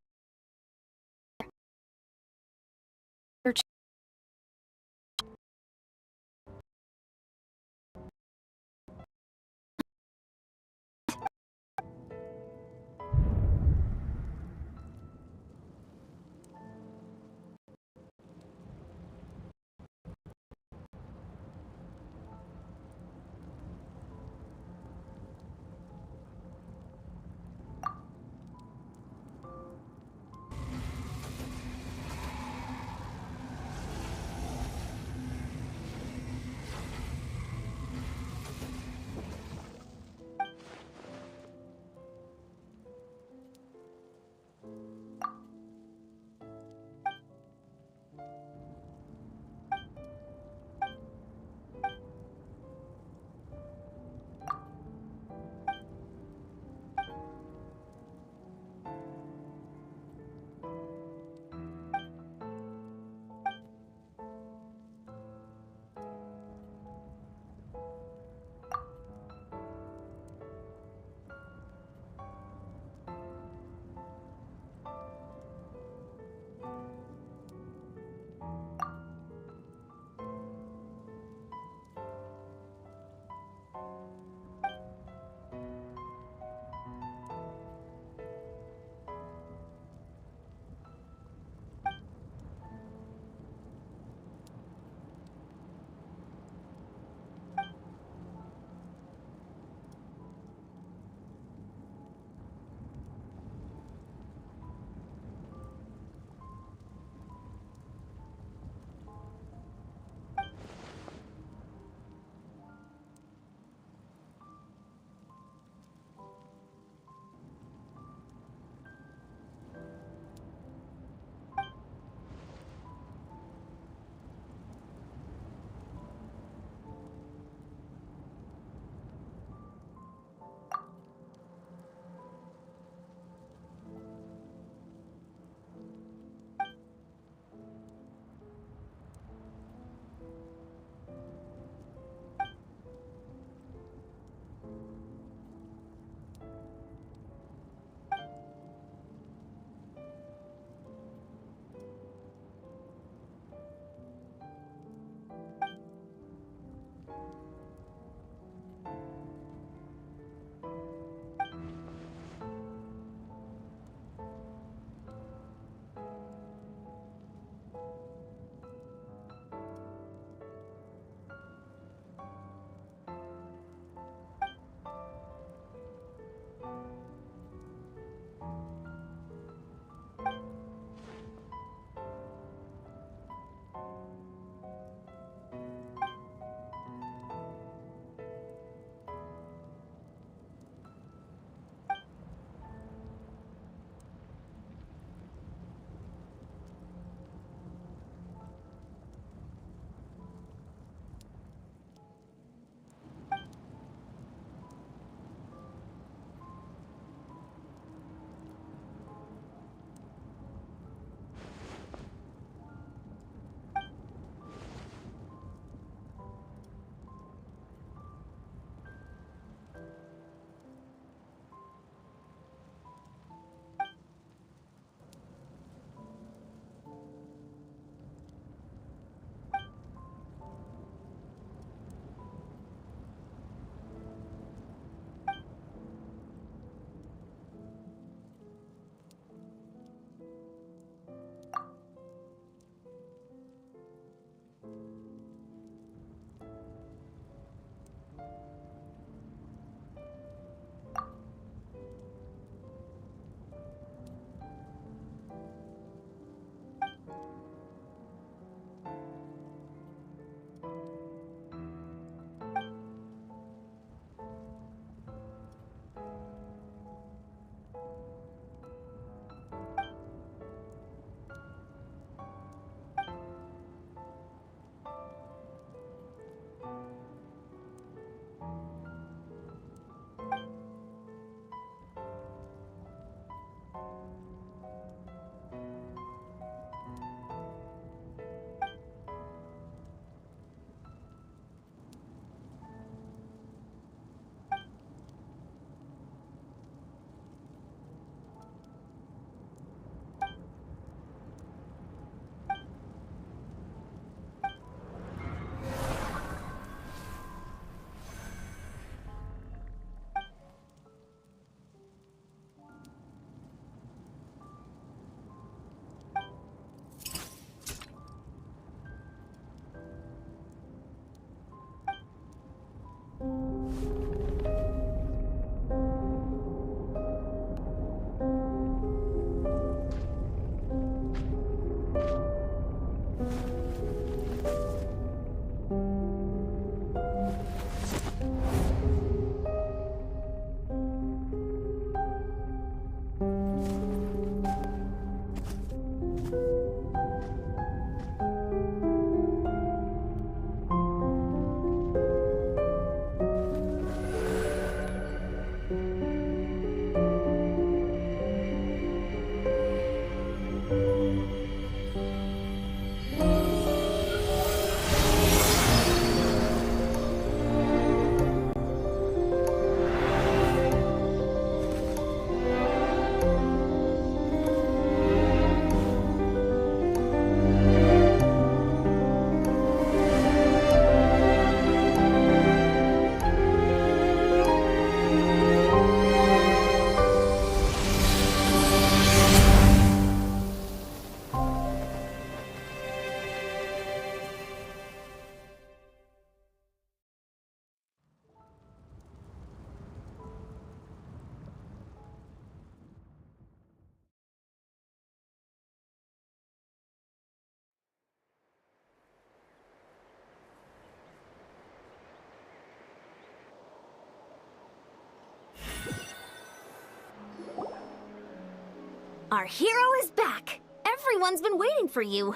Our hero is back! Everyone's been waiting for you!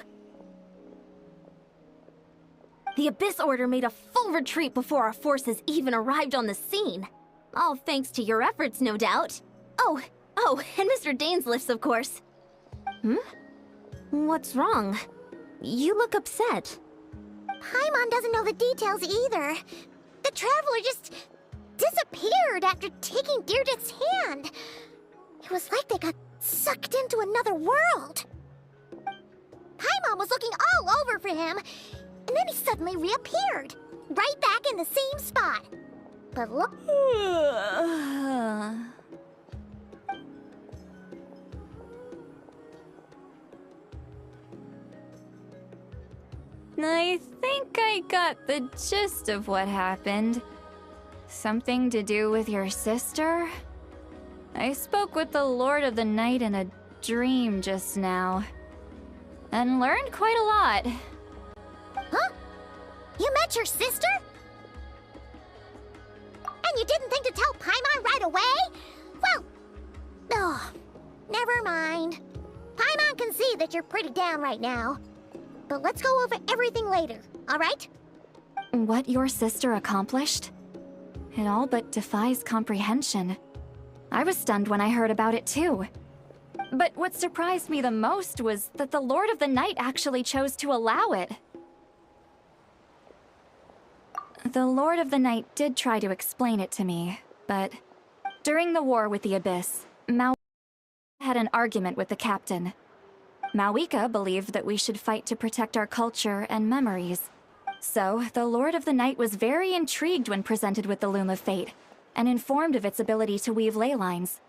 The Abyss Order made a full retreat before our forces even arrived on the scene. All thanks to your efforts, no doubt. Oh, and Mr. Dainsliff's, of course. What's wrong? You look upset. Paimon doesn't know the details either. The Traveler just disappeared after taking Deirdre's hand. It was like they got sucked into another world. Paimon was looking all over for him, and then he suddenly reappeared, right back in the same spot. But look... I think I got the gist of what happened. Something to do with your sister? I spoke with the Lord of the Night in a dream just now, and learned quite a lot. Huh? You met your sister? And you didn't think to tell Paimon right away? Well, oh, never mind. Paimon can see that you're pretty down right now. But let's go over everything later, alright? What your sister accomplished? It all but defies comprehension. I was stunned when I heard about it too. But what surprised me the most was that the Lord of the Night actually chose to allow it. The Lord of the Night did try to explain it to me, but during the war with the Abyss, Mao had an argument with the captain. Mawika believed that we should fight to protect our culture and memories. So, the Lord of the Night was very intrigued when presented with the Loom of Fate, and informed of its ability to weave ley lines.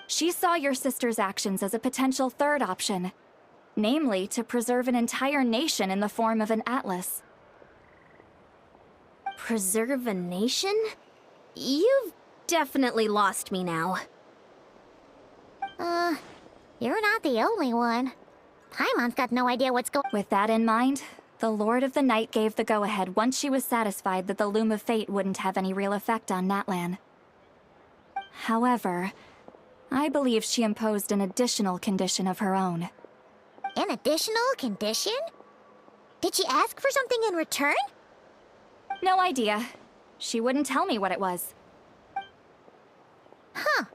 She saw your sister's actions as a potential third option, namely to preserve an entire nation in the form of an atlas. Preserve a nation? You've definitely lost me now. You're not the only one. Paimon's got no idea what's going on. With that in mind, the Lord of the Night gave the go-ahead once she was satisfied that the Loom of Fate wouldn't have any real effect on Natlan. However, I believe she imposed an additional condition of her own. An additional condition? Did she ask for something in return? No idea. She wouldn't tell me what it was. Huh.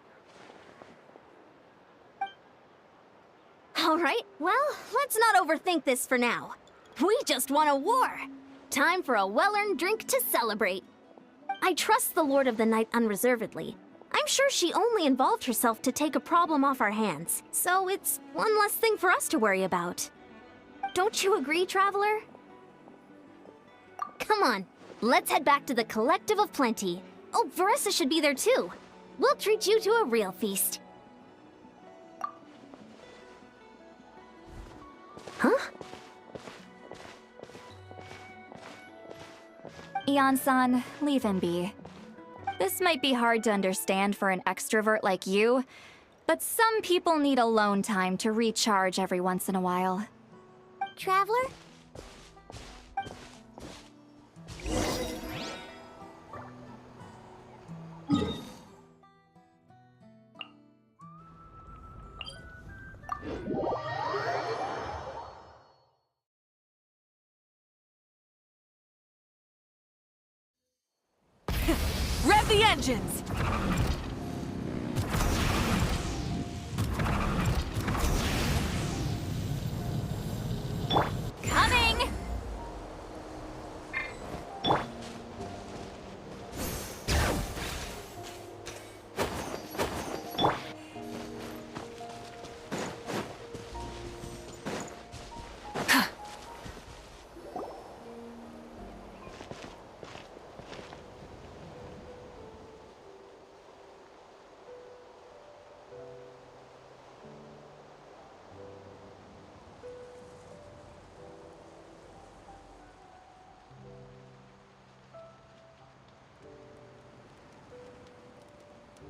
Alright, well, let's not overthink this for now. We just won a war! Time for a well-earned drink to celebrate. I trust the Lord of the Night unreservedly. I'm sure she only involved herself to take a problem off our hands, so it's one less thing for us to worry about. Don't you agree, Traveler? Come on, let's head back to the Collective of Plenty. Oh, Veressa should be there too. We'll treat you to a real feast. Huh? Ian-san, leave him be. This might be hard to understand for an extrovert like you, but some people need alone time to recharge every once in a while. Traveler? Rev the engines!